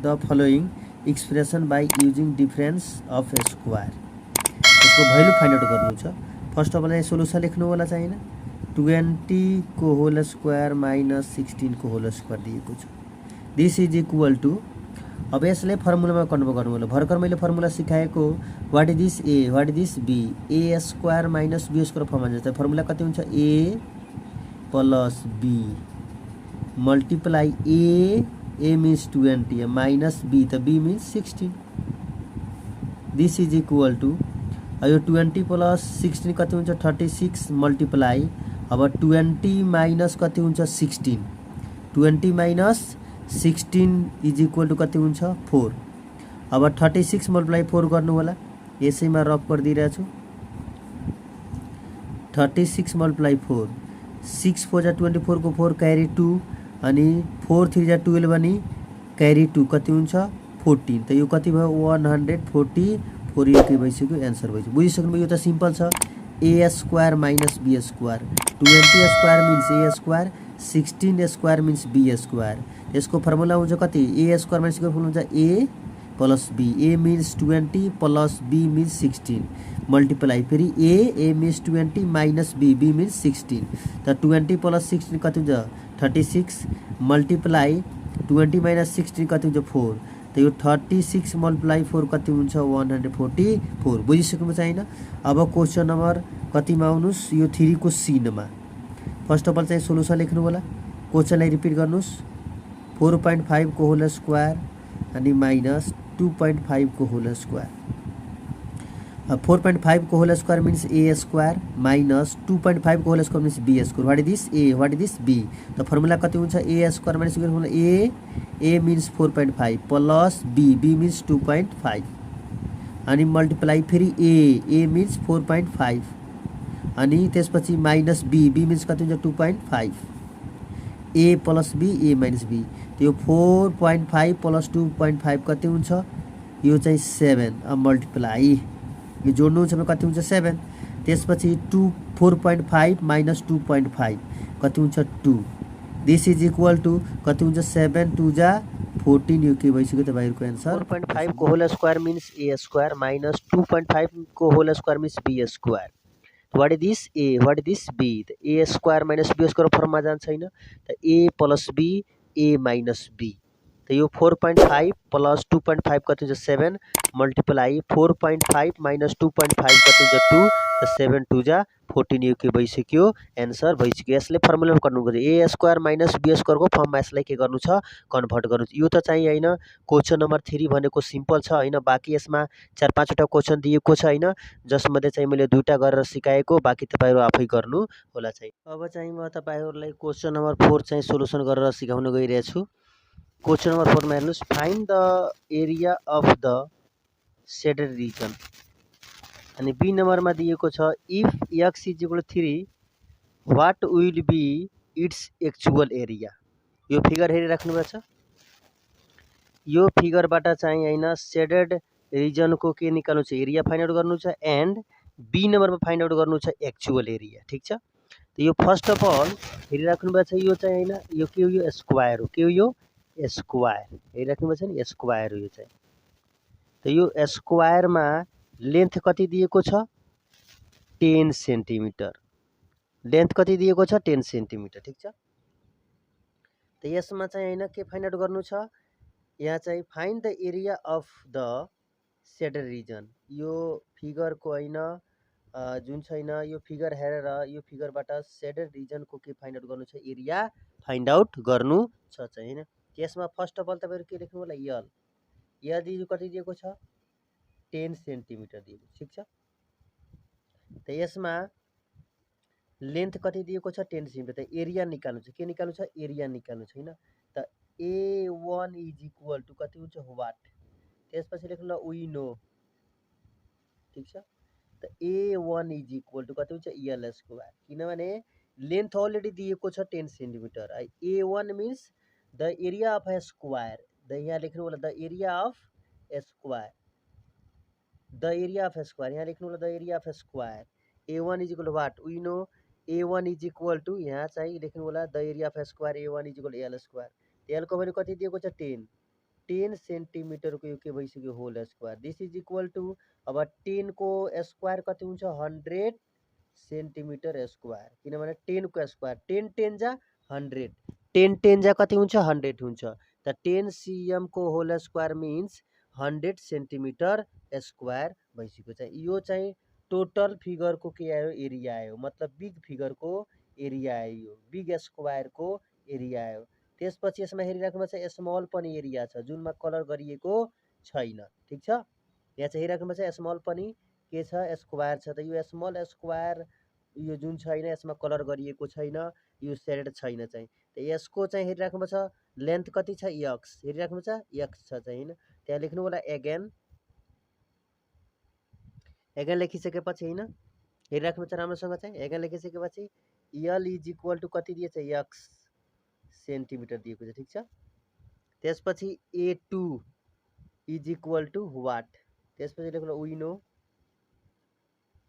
the following expression by using difference of square यसको भ्यालु फाइन्ड आउट गर्नु छ फर्स्ट अफ अल सोलुसन लेख्नु होला चाहिँ हैन 20 को होल स्क्वायर माइनस 16 को होल स्क्वायर दिएको छ दिस इज इक्वल टु अब यसले फर्मुलामा कन्भर्ट गर्नु होला भर्खर मैले फर्मुला सिकाएको what is this a what is this b a square minus b square फर्ममा जान्छ फर्मुला कति हुन्छ a plus b multiply a means 20 minus b त b means 16 this is equal to यो 20 प्लस 16 कति हुन्छ 36 मल्टिप्लाई अब 20 माइनस कति हुन्छ 16 20 माइनस 16 इज इक्वल टु कति हुन्छ 4 अब 36 मल्टिप्लाई 4 गर्नु होला यसैमा रफ गरिदिरहेको छु 36 मल्टिप्लाई 4 6 4 जा 24 को 4 क्यारी 2 अनि 4 3 जा 12 अनि क्यारी 2 कति हुन्छ 14 त यो कति भयो 144 यो के भइसक्यो आन्सर भइसक्यो बुझिसक्नु भयो यो त सिम्पल छ A square minus be square 20 square means A square 16 square means be square यसको फर्मुला हुन्छ कति A square minus square formula हुन्छ ए plus be A means 20 plus B means 16 multiply फेरि A means 20 minus B means 16 त 20 plus 16 कति हुन्छ 36 multiply 20 minus 16 कति हुन्छ 4 त यो 36 मल्टिप्लाई 4 कति हुन्छ 144 बुझिसक्नुभएको छ हैन। अब क्वेसन नम्बर कतिमा आउनुस् यो 3 को सीनमा फर्स्ट अफ अल चाहिँ सोलुसन लेख्नु होला क्वेसनलाई रिपिट गर्नुस् 4.5 को होल स्क्वायर अनि माइनस 2.5 को होल स्क्वायर 4.5 को whole square means a square minus 2.5 को whole square means b square. What is this a? What is this b? तो फर्मुला कति हुन्छ a square minus formula a means 4.5 plus b means 2.5 अनि multiply फेरि a means 4.5 अनि त्यसपछि minus b means कति हुन्छ 2.5 a plus b a minus b त्यो 4.5 plus 2.5 कति हुन्छ यो चाहिँ 7 अब मल्टिप्लाई यो जोड्नु हुन्छ कति हुन्छ 7 त्यसपछि 4.5 minus 2.5 कति हुन्छ 2 दिस इज इक्वल टु कति हुन्छ 7 2 जा 14 यो के भइसक्यो तपाईहरुको आन्सर 4.5 को whole square means a square minus 2.5 को whole square means b square what is this a what is this b a square minus b square फर्ममा जान्छ हैन त a plus b a minus b तो यो 4.5 plus 2.5 कति हुन्छ 7 multiply 4.5 minus 2.5 कति हुन्छ 2 त 7 2 जा 14 यो के भइसक्यो आन्सर भइसक्यो यसले फर्मुला गर्नु पर्छ a square minus b square को फर्ममा यसलाई के गर्नु छ कन्भर्ट गर्नु छ यो त चाहिँ हैन क्वेशन नम्बर 3 भनेको सिम्पल छ हैन बाकी यसमा 4-5 वटा क्वेशन दिएको छ हैन जसमध्ये चाहिँ मैले दुईटा गरेर सिकाएको बाकी तपाईहरु आफै गर्नु होला चाहिँ अब चाहिँ म तपाईहरुलाई क्वेशन नम्बर 4 चाहिँ सोलुसन गरेर सिकाउन गइरहेछु छु क्वेश्चन नंबर 4 में हेर्नुस् find the area of the shaded region अनि बी नंबर में दिएको छ if x is equal 3 what will be its actual area यो फिगर हेरिराख्नु भएको छ यो फिगरबाट चाहिँ हैन शेडेड रिजन को के निकाल्नु छ एरिया फाइन्ड आउट गर्नु छ एन्ड बी नंबर में फाइन्ड आउट गर्नु छ एक्चुअल एरिया ठीक छ त यो फर्स्ट अफ अल हेरिराख्नु भएको छ यो चाहिँ हैन यो के हो यो स्क्वायर हो के हो यो स्क्वायर हेरिराख्नु भएको छ नि स्क्वायर हो यो चाहिँ त यो स्क्वायर मा लेन्थ कति दिएको छ 10 सेन्टिमिटर लेन्थ कति दिएको छ 10 सेन्टिमिटर ठीक छ त यसमा चाहिँ हैन के फाइन्ड आउट गर्नु छ यहाँ चाहिँ find the area of the shaded region यो फिगर को हैन जुन छैन यो फिगर हेरेर यो फिगरबाट शेडेड रिजन को के फाइन्ड आउट गर्नु छ एरिया फाइन्ड आउट गर्नु छ चाहिँ हैन यसमा फर्स्ट अफ अल तपाईहरु के लेख्नु होला यल यल कति दिएको छ 10 सेन्टिमिटर दिएको ठीक छ त यसमा लेन्थ कति दिएको छ 10 सेन्टिमिटर त एरिया निकाल्नु छ के निकाल्नु छ एरिया निकाल्नु छ हैन त a1 इज इक्वल टु कति हुन्छ व्हाट त्यसपछि लेख्नु ल वी नो ठीक छ त a1 इज इक्वल टु कति हुन्छ यल स्क्वायर किनभने लेन्थ अलरेडी दिएको छ 10 centimetre a1 means the area of a square the यहाँ लेख्नु होला the area of a square the area of a square यहाँ लेख्नु होला the area of a square a1 is equal to what we know a1 is equal to यहाँ चाहिँ लेख्नु होला the area of a square a1 is equal to l square l को value कति दिएको छ 10 सेन्टिमिटर को यो के भइसक्यो whole square this is equal to अब 10 को स्क्वायर कति हुन्छ 100 सेन्टिमिटर स्क्वायर किनभने 10 को स्क्वायर 10 10 जा 100 10 10 जा कति हुन्छ 100 हुन्छ त 10 cm को whole square means 100 centimetre square भइसक्यो चाहिँ यो चाहिँ टोटल फिगर को के आयो एरिया आयो मतलब बिग फिगर को एरिया आयो बिग स्क्वायर को एरिया आयो त्यसपछि यसमा हेरिराख्नु छ स्मल पनि एरिया छ जुनमा कलर गरिएको छैन ठीक छ यहाँ चाहिँ हेरिराख्नु छ स्मल पनि के छ स्क्वायर छ त यो स्मल स्क्वायर यो जुन छैन यसमा कलर गरिएको छैन यो शेडेड छैन चाहिँ त यसको चाहिँ हेरिराख्नु छ लेन्थ कति छ x हेरिराख्नु छ x छ चाहिँ हैन त्यहाँ लेख्नु होला अगेन लेखिसकेपछि हैन हेरिराख्नु छ राम्रोसँग चाहिँ अगेन लेखिसकेपछि l इज इक्वल टु कति दिएछ x सेन्टिमिटर दिएको छ ठीक छ त्यसपछि a2 is equal to what त्यसपछि लेख्नु वी नो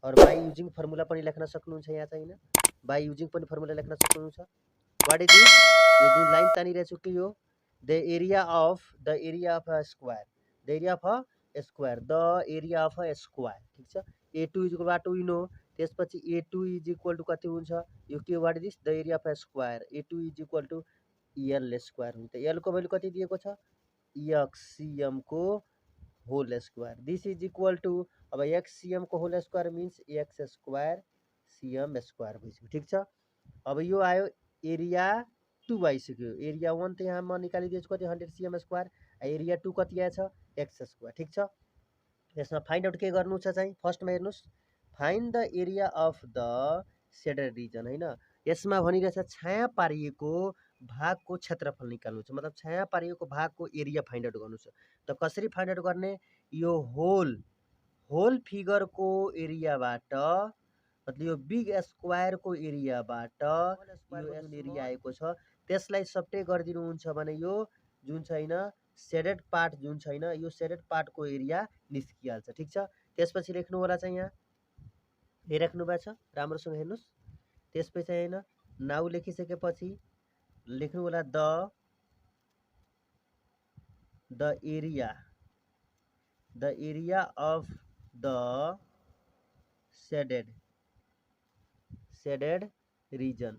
और बाई युजिङ फर्मुला पनि लेख्न सक्नुहुन्छ यहाँ चाहिँ हैन बाई युजिङ पनि फर्मुला लेख्न सक्नुहुन्छ व्हाट इज दिस यो जुन लाइन तानिरहेछु के हो the area of a square the area of a square the area of a square ठीक छ a2 is equal what we know त्यसपछि a2 इज इक्वल टु कति हुन्छ यो के what is this the area of a square a2 is equal to l square हुन्छ l को value कति दिएको छ xcm को whole square this is equal to अब xcm को whole square means x square cm square भइसक्यो ठीक छ अब यो आयो एरिया 2 आइसक्यो एरिया 1 त यहाँ म निकालिदिएछु कति 100 cm स्क्वायर एरिया 2 कति आएछ x स्क्वायर ठीक छ यसमा फाइन्ड आउट के गर्नु छ चाहिँ फर्स्टमा हेर्नुस् find the area of the shaded region हैन यसमा भनिरहेछ छाया पारिएको भागको क्षेत्रफल निकाल्नु छ मतलब छाया पारिएको भागको एरिया फाइन्ड आउट गर्नु छ त कसरी फाइन्ड आउट गर्ने यो होल फिगरको एरियाबाट मतलब यो बिग स्क्वायरको एरियाबाट यो जुन एरिया आएको छ त्यसलाई सब्ट्रेक्ट गरिदिनुहुन्छ भने यो जुन छैन सेडेड पार्ट जुन छैन यो सेडेड पार्टको एरिया निस्किहाल्छ ठीक छ त्यसपछि लेख्नु होला चाहिँ यहाँ हेरिराख्नु भएको छ राम्रोसँग हेर्नुस् त्यसपछि हैन नाउ लेखिसकेपछि लेख्नु होला the area of the shaded region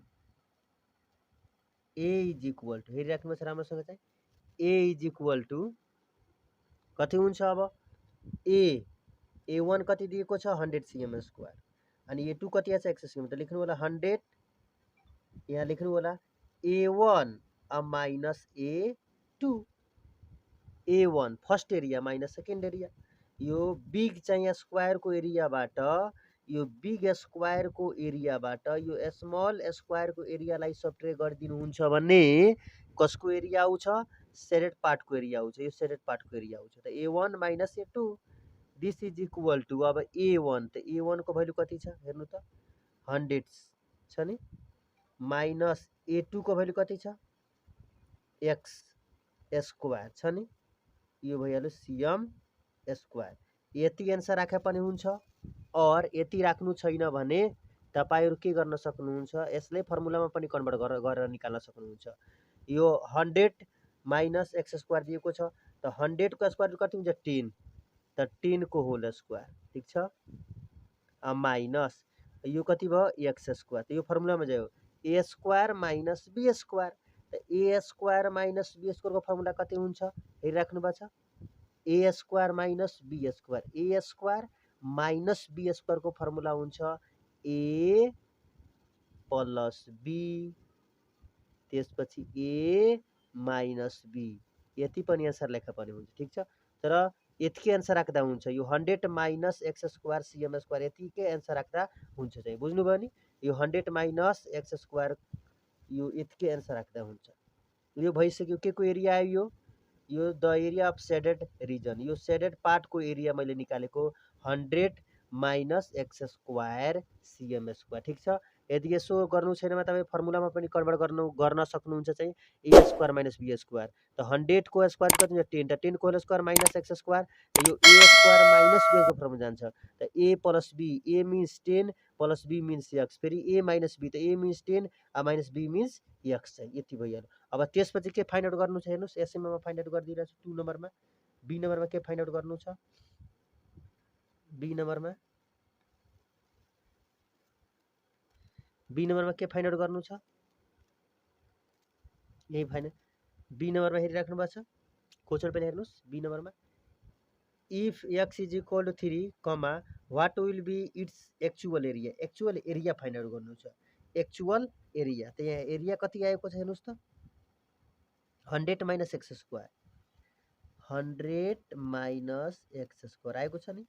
a is equal to हेरिराख्नु छ राम्रोसँग चाहिँ a इज इक्वल टु कति हुन्छ अब a1 कति दिएको छ 100 cm स्क्वायर अनि a2 कति आछ x cm त लेख्नु होला 100 यहाँ लेख्नु होला a1 minus a2 a1 first area minus second area यो बिग चाहिँ स्क्वायरको एरियाबाट यो बिग स्क्वायरको एरियाबाट यो स्मल स्क्वायरको एरियालाई सब्ट्रेक्ट गरिदिनुहुन्छ भने कसको एरिया आउँछ सेडेड पार्टको एरिया आउँछ यो सेडेड पार्टको एरिया आउँछ त a1 minus a2 this is equal to अब a1 त a1 को भ्यालु कति छ हेर्नु त 100 छ नि माइनस a2 को भ्यालु कति छ x स्क्वायर छ नि यो भइहाल्यो cm स्क्वायर यति एन्सर राखे पनि हुन्छ और यति राख्नु छैन भने तपाईहरु के गर्न सक्नुहुन्छ यसले फर्मुलामा पनि कन्भर्ट गरेर निकाल्न सक्नुहुन्छ यो 100 माइनस x स्क्वायर दिएको छ त 100 को स्क्वायर कति हुन्छ 10 त 10 को होल स्क्वायर ठीक छ माइनस यो कति भयो x स्क्वायर त यो फर्मुलामा जायो a square minus b square त a square minus b square को फर्मुला कति हुन्छ हेरिराख्नु भएको छ a square minus b square a square minus b square को फर्मुला हुन्छ a प्लस b त्यसपछि a माइनस b यति पनि आन्सर लेख्न पर्ने हुन्छ ठीक छ तर यतिकै आन्सर राख्दा हुन्छ यो 100 minus x square cm square यतिकै आन्सर राख्दा हुन्छ चाहिँ बुझ्नुभयो नि यो 100 माइनस x स्क्वायर यो यतिकै आन्सर राख्दा हुन्छ यो भइसक्यो के को एरिया आयो यो the area of shaded region यो सेडेड पार्ट को एरिया मैले निकालेको 100 minus x square cm square ठीक छ यदि यसो गर्नु छैन भने तपाई फर्मुलामा पनि कन्भर्ट गर्न सक्नुहुन्छ चाहिँ a square minus b square त 100 को स्क्वायर कति हुन्छ 10 त 10 को whole square minus x square त यो a स्क्वायर माइनस b को फर्मुला जान्छ त a plus b a means 10 plus b means x फेरि a माइनस b त a means 10 minus b means x चाहिँ यति भइहाल्यो अब त्यसपछि के फाइन्ड आउट गर्नु छ हेर्नुस् एसएममा फाइन्ड आउट गरिदिरहेछु 2 नम्बरमा बी नम्बरमा के फाइन्ड आउट गर्नु छ बी नम्बरमा के फाइन्ड आउट गर्नु छ यही फाइन्ड बी नम्बरमा हेरिराख्नु भएको छ क्वेशन पनि हेर्नुस् बी नम्बरमा if x is equal to 3 कमा what will be its actual area find out गर्नु छ एक्चुअल एरिया त यहाँ एरिया कति आएको छ हेर्नुस् त 100 minus x square 100 minus x square आएको छ नि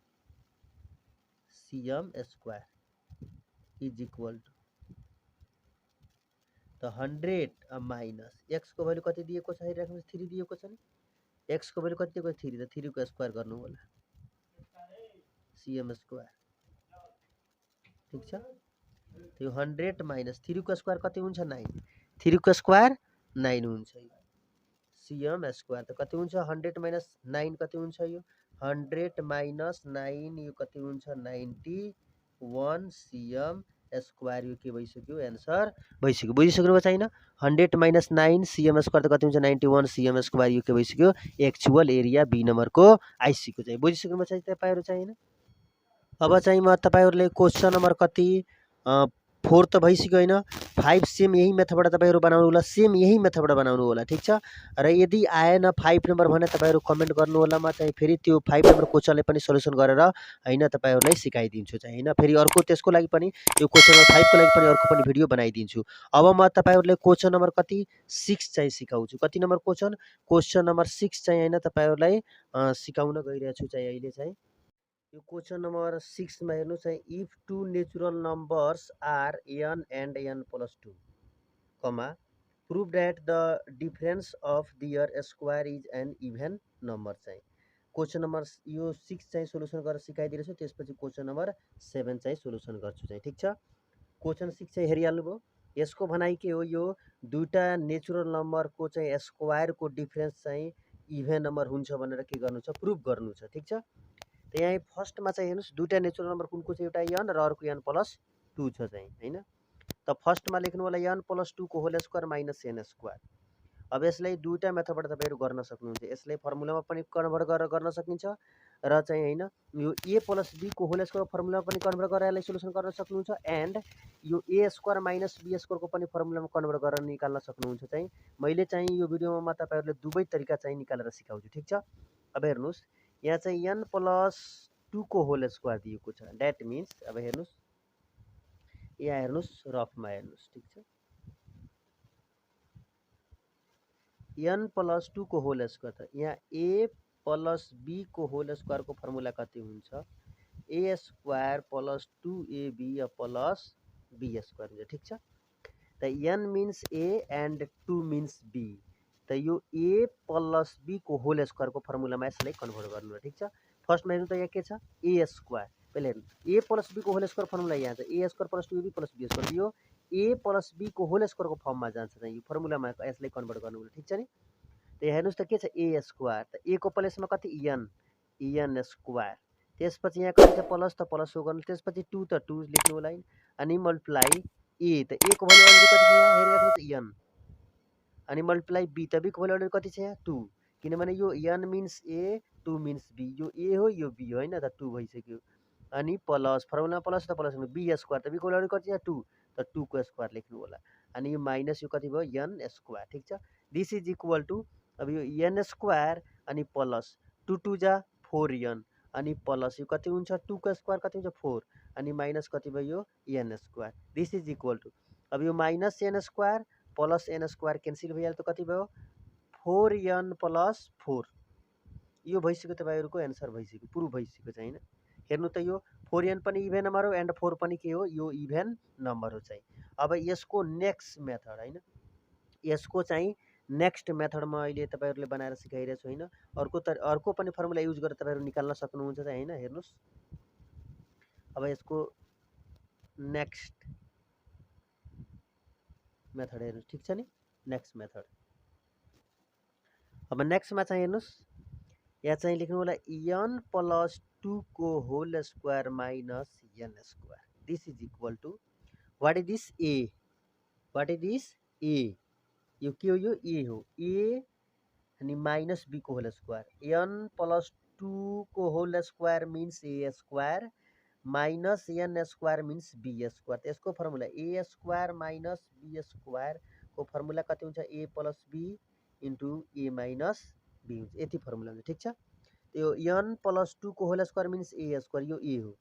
cm square is equal to त 100 माइनस x को भ्यालु कति दिएको छ हेरिराख्नु 3 दिएको छ नि x को भ्यालु कति दिएको 3 त 3 को स्क्वायर गर्नु होला cm स्क्वायर ठीक छ त्यो 100 माइनस 3 को स्क्वायर कति हुन्छ 9 3 को स्क्वायर 9 हुन्छ cm स्क्वायर त कति हुन्छ 100 माइनस 9 कति हुन्छ यो 100 माइनस 9 यो कति हुन्छ 91 1 cm स्क्वायर यो के भइसक्यो एन्सर भइसक्यो। बुझिसक्नुभयो छैन? 100 - 9 cm स्क्वायर त कति हुन्छ 91 cm स्क्वायर यो के भइसक्यो एक्चुअल एरिया बी नम्बरको आइसक्यो चाहिँ। बुझिसक्नुभयो चाहिँ तपाईहरु चाहिँ हैन? अब चाहिँ म तपाईहरुले क्वेशन नम्बर कति 4 त भइसक्यो हैन? 5 सेम यही मेथडबाट तपाईहरु बनाउनु होला, सेम यही मेथडबाट बनाउनु होला, ठीक छ? र यदि आएन 5 नम्बर भने तपाईहरु कमेन्ट गर्नु होला, म चाहिँ फेरि त्यो 5 नम्बर क्वेशनले पनि सोलुसन गरेर हैन तपाईहरुलाई सिकाइदिन्छु चाहिँ हैन। फेरि अर्को त्यसको लागि पनि यो क्वेशन नम्बर 5 को लागि पनि अर्को पनि भिडियो बनाइदिन्छु। अब म तपाईहरुले क्वेशन नम्बर कति 6 चाहिँ सिकाउँछु। कति नम्बर क्वेशन? क्वेशन नम्बर 6 चाहिँ हैन तपाईहरुलाई सिकाउन गइरहेको छु चाहिँ अहिले चाहिँ। यो क्वेशन नम्बर 6 मा हेर्नु चाहिँ if two natural numbers are n and n plus 2 comma prove that the difference of their square is an even number चाहिँ क्वेशन नम्बर यो 6 चाहिँ सोलुसन गरेर सिकाइदिन्छु। त्यसपछि क्वेशन नम्बर 7 चाहिँ सोलुसन गर्छु चाहिँ, ठीक छ? क्वेशन 6 चाहिँ हेरिहाल्नु भयो। यसको भनाइ के हो? यो दुईटा नेचुरल नम्बरको चाहिँ स्क्वायरको डिफरेन्स चाहिँ इभेन नम्बर हुन्छ भनेर के गर्नु छ? प्रुभ गर्नु छ, ठीक छ? त यहाँ फर्स्टमा चाहिँ हेर्नुस् दुईटा नेचुरल नम्बर कुनको छ? एउटा n र अर्को n + 2 छ चाहिँ हैन? त फर्स्टमा लेख्नु होला n + 2 को whole square minus n square. अब यसलाई दुईटा मेथडबाट तपाईहरु गर्न सक्नुहुन्छ। यसलाई फर्मुलामा पनि कन्भर्ट गरेर गर्न सकिन्छ र चाहिँ हैन यो a + b को होल स्क्वायर फर्मुलामा पनि कन्भर्ट गरेर यसलाई सोलुसन गर्न सक्नुहुन्छ एन्ड यो a square minus b square को पनि फर्मुलामा कन्भर्ट गरेर निकाल्न सक्नुहुन्छ चाहिँ। मैले चाहिँ यो भिडियोमा म तपाईहरुले दुवै तरिका चाहिँ निकालेर सिकाउँछु, ठीक छ? अब हेर्नुस् यहाँ चाहिँ n + 2 को होल स्क्वायर दिएको छ। दैट मिन्स अब हेर्नुस् यहाँ हेर्नुस् रफमा हेर्नुस्, ठीक छ? n + 2 को होल स्क्वायर त यहाँ a + b को होल स्क्वायर को फर्मुला कति हुन्छ? a square + 2ab + b square हुन्छ, ठीक छ? त n means a and 2 means b। त यो a + b को होल स्क्वायर को फर्मुलामा यसलाई कन्भर्ट गर्नु, ठीक छ? फर्स्टमा हेर्नु त यहाँ के छ? a square. पहिले हेर्नु a + b को होल स्क्वायर फर्मुला यहाँ छ a square + 2ab + b square. यो a + b को होल स्क्वायर को फर्ममा जान्छ चाहिँ यो फर्मुलामा यसलाई कन्भर्ट गर्नु, ठीक छ नि? त यहाँ हेर्नुस् त के छ a स्क्वायर। त a को प्लेसमा कति n स्क्वायर। त्यसपछि यहाँ कति छ प्लस त प्लस हो गर्नु। त्यसपछि 2 त 2 लेख्नु होला अनि मल्टिप्लाई a त a को भ्यालु अलरेडी कति छ यहाँ हेरिराख्नुस् n अनि मल्टिप्लाई b त b को भ्यालु अलरेडी कति छ यहाँ 2 किनभने यो n means a 2 means b यो a हो यो b हो हैन त 2 भइसक्यो अनि प्लस फर्मुला प्लस त प्लस b स्क्वायर त b को भ्यालु कति छ 2 त 2 को स्क्वायर लेख्नु होला अनि यो माइनस यो कति भयो n स्क्वायर, ठीक छ? दिस इज इक्वल टु अब यो n स्क्वायर अनि प्लस 2 2 जा 4n अनि प्लस यो कति हुन्छ 2 को स्क्वायर कति हुन्छ 4 अनि माइनस कति भयो n square. This is equal to अब यो minus n square plus n square cancel भइहाल्यो त कति भयो 4n + 4 यो भइसक्यो तपाईहरुको आन्सर भइसक्यो प्रुफ भइसक्यो चाहिँ हैन। हेर्नु त यो 4n पनि इभेन नम्बर हो एन्ड 4 पनि के हो यो इभेन नम्बर हो चाहिँ। अब यसको नेक्स्ट मेथड हैन यसको चाहिँ नेक्स्ट मेथड म अहिले तपाईहरुले बनाएर सिकाइरहेको छु हैन। अर्को पनि फर्मुला युज गरेर तपाईहरु निकाल्न सक्नुहुन्छ चाहिँ हैन। हेर्नुस् अब यसको नेक्स्ट मेथड हेर्नुस्, ठीक छ नि? नेक्स्ट मेथड अब नेक्स्टमा चाहिँ हेर्नुस् यहाँ चाहिँ लेख्नु होला n + 2 को whole square minus n square. This is equal to what is this a what is this a यो के हो यो a हो a अनि माइनस b को होल स्क्वायर n + 2 को whole square means a square minus n square means b square. त्यसको formula a square minus b square को फर्मुला कति हुन्छ a + b into a minus b हुन्छ यति फर्मुला हुन्छ, ठीक छ? यो n + 2 को whole square means a square यो a हो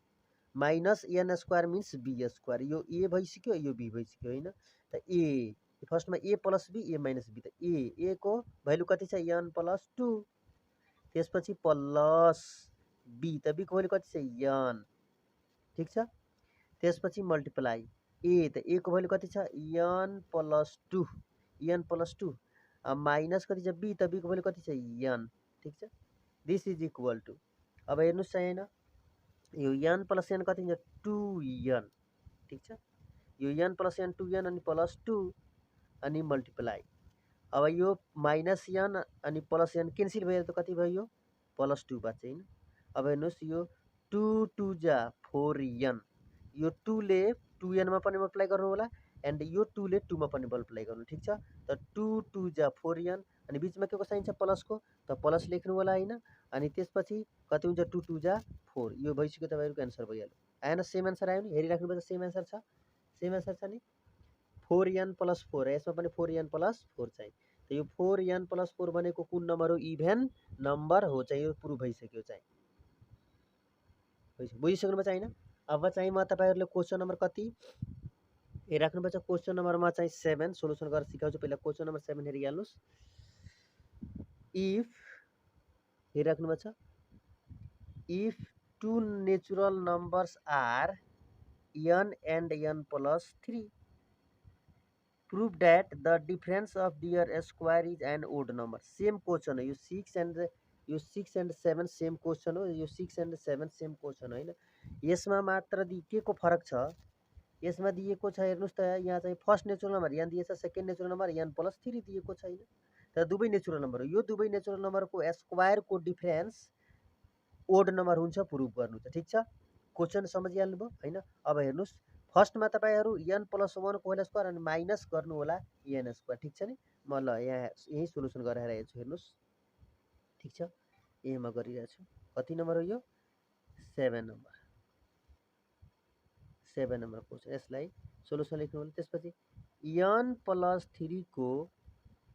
minus n square means b square यो a भइसक्यो यो b भइसक्यो हैन। त a फर्स्टमा a + b a minus b त a को भ्यालु कति छ n + 2 त्यसपछि प्लस b त b को भ्यालु कति छ n, ठीक छ? त्यसपछि मल्टिप्लाई a त a को भ्यालु कति छ n + 2 माइनस कति छ b त b को भ्यालु कति छ n, ठीक छ? दिस इज इक्वल टु अब हेर्नुस् हैन यो n + n कति हुन्छ 2n, ठीक छ? यो n + n 2n अनि प्लस 2 अनि मल्टिप्लाई अब यो माइनस n अनि प्लस n क्यान्सल भयो त कति भयो प्लस 2 बच्छ हैन। अब हेर्नुस् यो 2 2 जा 4n यो 2 ले 2n मा पनि मल्टिप्लाई गर्नु होला एन्ड यो 2 ले 2 मा पनि मल्टिप्लाई गर्नु ठीक छ। त 2 2 जा 4n अनि बिचमा के को साइन छ प्लसको त प्लस लेख्नु होला हैन। अनि त्यसपछि कति हुन्छ 2 2 जा 4 यो भइसक्यो तपाईहरुको आन्सर भइहाल्यो। आएन सेम आन्सर आयो नि हेरिराख्नुपर्छ सेम आन्सर छ नि 4n + 4 यसमा पनि 4n + 4 चाहिँ त यो 4n + 4 भनेको कुन नम्बर हो इभेन नम्बर हो चाहिँ यो प्रुभ भइसक्यो चाहिँ बुझिसक्नु पर्छ हैन। अब चाहिँ म तपाईहरुले क्वेशन नम्बर कति हेरिराख्नुपर्छ क्वेशन नम्बरमा चाहिँ 7 सोलुसन गरेर सिकाउँछु। पहिला क्वेशन नम्बर 7 हेरिहाल्नुस्। इफ हेरिराख्नुपर्छ if two natural numbers are n and n plus 3 prove that the difference of their square is an odd number. Same question हो यो 6 and 7 सेम क्वेशन हो यो 6 and 7 सेम क्वेशन हो हैन। यसमा मात्र दिएको फरक छ यसमा दिएको छ हेर्नुस् त यहाँ चाहिँ फर्स्ट नेचुरल नम्बर यहाँ दिएछ सेकेन्ड नेचुरल नम्बर n + 3 दिएको छैन तर दुवै नेचुरल नम्बर हो। यो दुवै नेचुरल नम्बरको स्क्वायरको डिफरेन्स ओड नम्बर हुन्छ प्रुभ गर्नु छ ठीक छ। क्वेशन सम्झिहाल्नु भयो हैन। अब हेर्नुस् फर्स्टमा तपाईहरु n + 1 को होल स्क्वायर अनि माइनस गर्नु होला n स्क्वायर ठीक छ नि। म ल यहाँ यही सोलुसन गरेर हेरेको छु हेर्नुस् ठीक छ। ए म गरिरहेको छु कति नम्बर हो यो 7 नम्बर क्वेशन यसलाई सोलुसन लेख्नु होला। त्यसपछि n + 3 को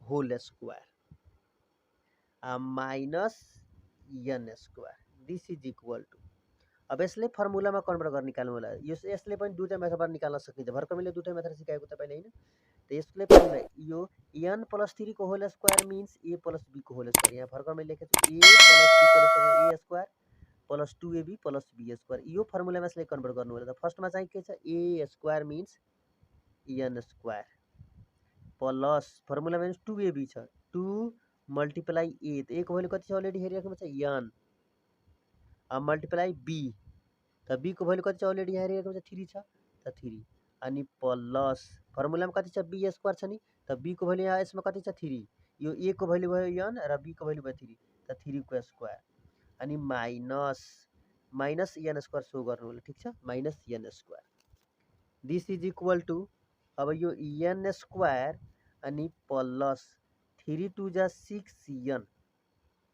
whole square minus n square this is equal to अब यसले फर्मुलामा कन्भर्ट गरेर निकाल्नु होला। यसले पनि दुईटा मेथडबाट निकाल्न सकिन्छ भर्खर मैले दुईटा मेथड सिकाएको तपाईले हैन। त यसले फर्मुला यो n + 3 को whole square means a + b को होल स्क्वायर यहाँ भर्खर मैले लेखेको छु a + b को whole square a square + 2ab + b square यो फर्मुलामा यसलाई कन्भर्ट गर्नु होला। त फर्स्टमा चाहिँ के छ a square means n square plus formula means 2ab छ 2 मल्टिप्लाई a त a को भ्यालु कति छ अलरेडी हेरिराख्नु छ n अब मल्टिप्लाई b त b को भ्यालु कति छ अलरेडी यहाँ हेरिराख्नु छ 3 छ त 3 अनि प्लस फर्मुलामा कति छ b स्क्वायर छ नि त b को भ्यालु यहाँ यसमा कति छ 3 यो a को भ्यालु भयो n र b को भ्यालु भयो 3 त 3 को स्क्वायर अनि माइनस n स्क्वायर सो गर्नु होला ठीक छ minus n square this is equal to अब यो n स्क्वायर अनि प्लस 3 2 जा 6n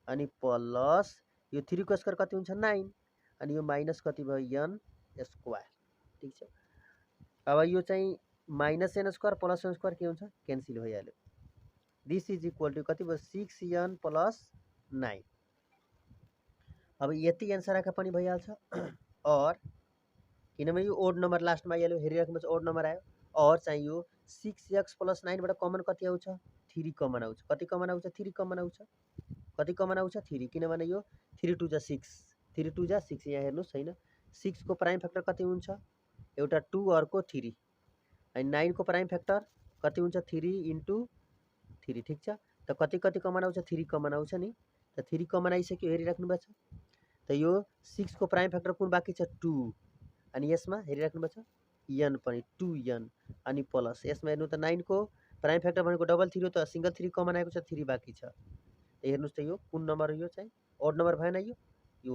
अनि प्लस यो 3 को स्क्वायर कति हुन्छ 9 अनि यो माइनस कति भयो n स्क्वायर ठीक छ। अब यो चाहिँ minus n square plus n square के हुन्छ क्यान्सल भइहाल्यो। दिस इज इक्वल टु कति भयो 6n + 9 अब यति आन्सर आएका पनि भइहाल्छ। और किनभने यो ओड नम्बर लास्टमा आइहाल्यो हेरिराख्नुपर्छ ओड नम्बर आयो और चाहिँ यो 6x + 9 बाट कमन कति आउँछ 3 कमन आउँछ कति कमन आउँछ 3 कमन आउँछ कति कमन आउँछ 3 किनभने यो 3 2 जा 6 3 2 जा 6 यहाँ हेर्नुस् हैन 6 को प्राइम फ्याक्टर कति हुन्छ एउटा 2 अर्को 3 अनि 9 को प्राइम फ्याक्टर कति हुन्छ 3 * 3 ठीक छ। त कति कति कमन आउँछ 3 कमन आउँछ नि त 3 कमन आइसक्यो हेरिराख्नुपर्छ। त यो 6 को प्राइम फ्याक्टर कुन बाँकी छ 2 अनि यसमा हेरिराख्नुपर्छ n पनि 2n अनि प्लस यसमा हेर्नु त 9 को प्राइम फ्याक्टर भनेको डबल 3 हो त सिंगल 3 कमन आएको छ 3 बाँकी छ। हेर्नुस् त यो कुन नम्बर हो यो चाहिँ ओड नम्बर भएन यो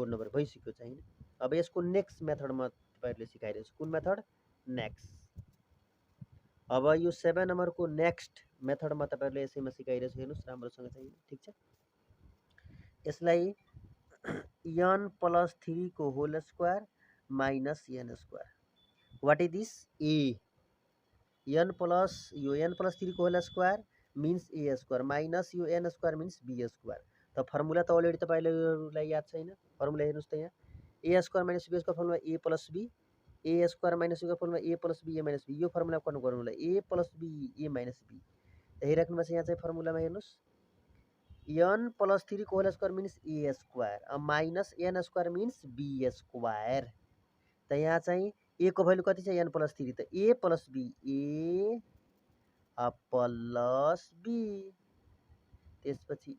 ओड नम्बर भइसक्यो चाहिँ। अब यसको नेक्स्ट मेथड म तपाईहरुले सिकाइरहेको छु कुन मेथड नेक्स्ट। अब यो 7 नम्बर को नेक्स्ट मेथड म तपाईहरुले यसैमा सिकाइरहेको छु हेर्नुस् राम्रोसँग चाहिँ ठीक छ। यसलाई n + 3 को whole square minus n square what is this a n plus यो n + 3 को whole square means a square minus यो n square means b square. त फर्मुला त अलरेडी तपाईहरुलाई याद छैन फर्मुला हेर्नुस् त यहाँ a square minus b square formula a + b a square minus b formula a + b a - b यो फर्मुला कन्भर्ट गर्नु होला a + b a - b त हेरिराख्नुपर्छ यहाँ चाहिँ फर्मुलामा हेर्नुस् n + 3 को whole square means a square minus n square means b square. त यहाँ चाहिँ a को भ्यालु कति छ n + 3 त a + b a plus b त्यसपछि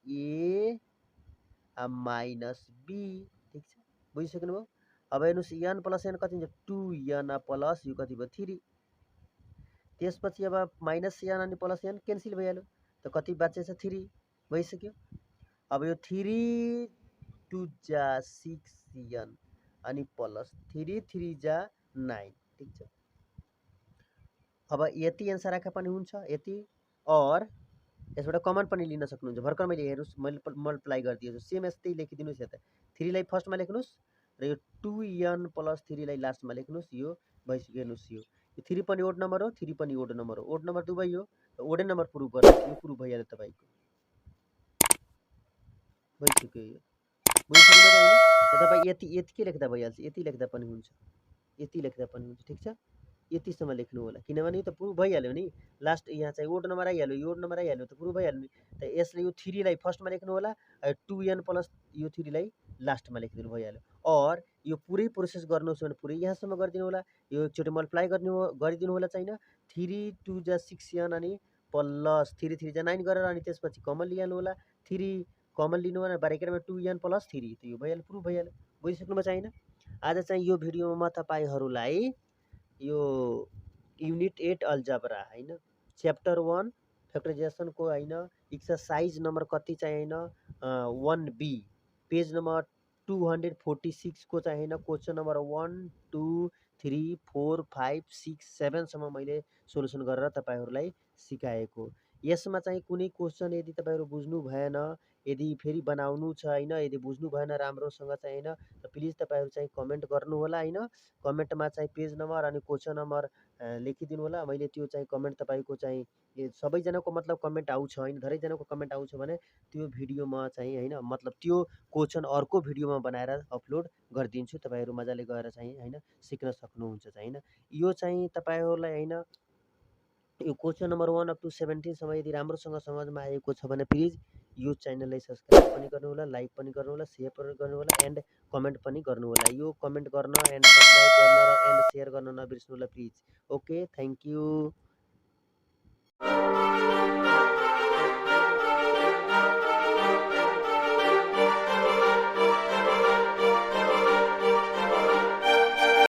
a माइनस b ठीक छ बुझिसक्नु भयो। अब हेर्नुस् n + n कति हुन्छ 2n प्लस यो कति भयो 3 त्यसपछि अब माइनस n अनि प्लस n क्यान्सल भइहाल्यो त कति बाँचेछ 3 भइसक्यो। अब यो 3 2 जा 6n अनि प्लस 3 3 जा 9 ठिक छ। अब यति एन्सर राखे पनि हुन्छ, यति और यसबाट कमन पनि लिन सक्नुहुन्छ। भर्खर मैले हेर्नुहोस् मैले मल्टिप्लाई गरिदिएछु, सेम यस्तै लेखिदिनुहोस् यता। 3 लाई फर्स्टमा लेख्नुहोस् र यो 2n + 3 लाई लास्टमा लेख्नुहोस्। यो भइसक्यो, हेर्नुहोस् यो 3 पनि ओड नम्बर हो, 3 पनि ओड नम्बर हो, ओड नम्बर दुवै हो, ओडै नम्बर प्रुभ गर्नु, यो प्रुभ भइहाल्यो तपाईँको, भइसक्यो यो। बुझिसक्नुभयो होइन? र तपाईँ यति के लेख्दा भइहाल्छ, यति लेख्दा पनि हुन्छ, यति लेख्दा पनि हुन्छ, ठिक छ। यतिसम्म लेख्नु होला, किनभने यो त प्रुभ भइहाल्यो नि। लास्ट यहाँ चाहिँ ओड नम्बर आइहाल्यो, यो ओड नम्बर आइहाल्यो त प्रुभ भइहाल्यो नि। त यसले यो 3 लाई फर्स्टमा लेख्नु होला, 2n + यो 3 लाई लास्टमा लेखिदिनु भइहाल्यो। और यो पुरै प्रोसेस गर्नुहोस् भने पुरै यहाँसम्म गरिदिनु होला। यो एकचोटि मल्टिप्लाई गरिदिनु होला चाहिँ 3 2 जा 6n अनि प्लस 3 3 जा 9 गरेर अनि त्यसपछि कमन लिइहाल्नु होला। 3 कमन लिनु भने ब्राकेटमा 2n + 3 त यो भइहाल्यो, प्रुभ भइहाल्यो। बुझिसक्नुभयो चाहिँ होइन? आज चाहिँ यो भिडियोमा म तपाईँहरूलाई यो युनिट 8 अल्जब्रा होइन, च्याप्टर 1 फ्याक्टराइजेसनको होइन, एक्सरसाइज नम्बर कति चाहिँ होइन 1B पेज नम्बर 246 को चाहिँ होइन क्वेसन नम्बर 1 2 3 4 5 6 7सम्म मैले सोल्युसन गरेर तपाईँहरूलाई सिकाएको। यसमा चाहिँ कुनै क्वेसन यदि तपाईँहरू बुझ्नु भएन, यदि फेरि बनाउनु छ होइन, यदि बुझ्नु भएन राम्रोसँग चाहिँ होइन, त प्लिज तपाईँहरू चाहिँ कमेन्ट गर्नु होला होइन। कमेन्टमा चाहिँ पेज नम्बर अनि क्वेसन नम्बर लेखिदिनु होला। मैले त्यो चाहिँ कमेन्ट तपाईँको चाहिँ सबैजनाको मतलब कमेन्ट आउँछ होइन, धेरैजनाको कमेन्ट आउँछ भने त्यो भिडियोमा चाहिँ होइन, मतलब त्यो क्वेसन अर्को भिडियोमा बनाएर अपलोड गरिदिन्छु। तपाईँहरू मजाले गएर चाहिँ होइन सिक्न सक्नुहुन्छ चाहिँ होइन। यो चाहिँ तपाईँहरूलाई होइन यो क्वेसन नम्बर 1 अप टु 17सम्म यदि राम्रोसँग समझमा आएको छ भने प्लिज यो च्यानललाई सब्सक्राइब पनि गर्नु होला, लाइक पनि गर्नु होला, सेयर पनि गर्नु होला एन्ड कमेन्ट पनि गर्नु होला। यो कमेन्ट गर्न एन्ड सब्सक्राइब गर्न र एन्ड सेयर गर्न नबिर्स्नु होला प्लिज। Okay, thank you.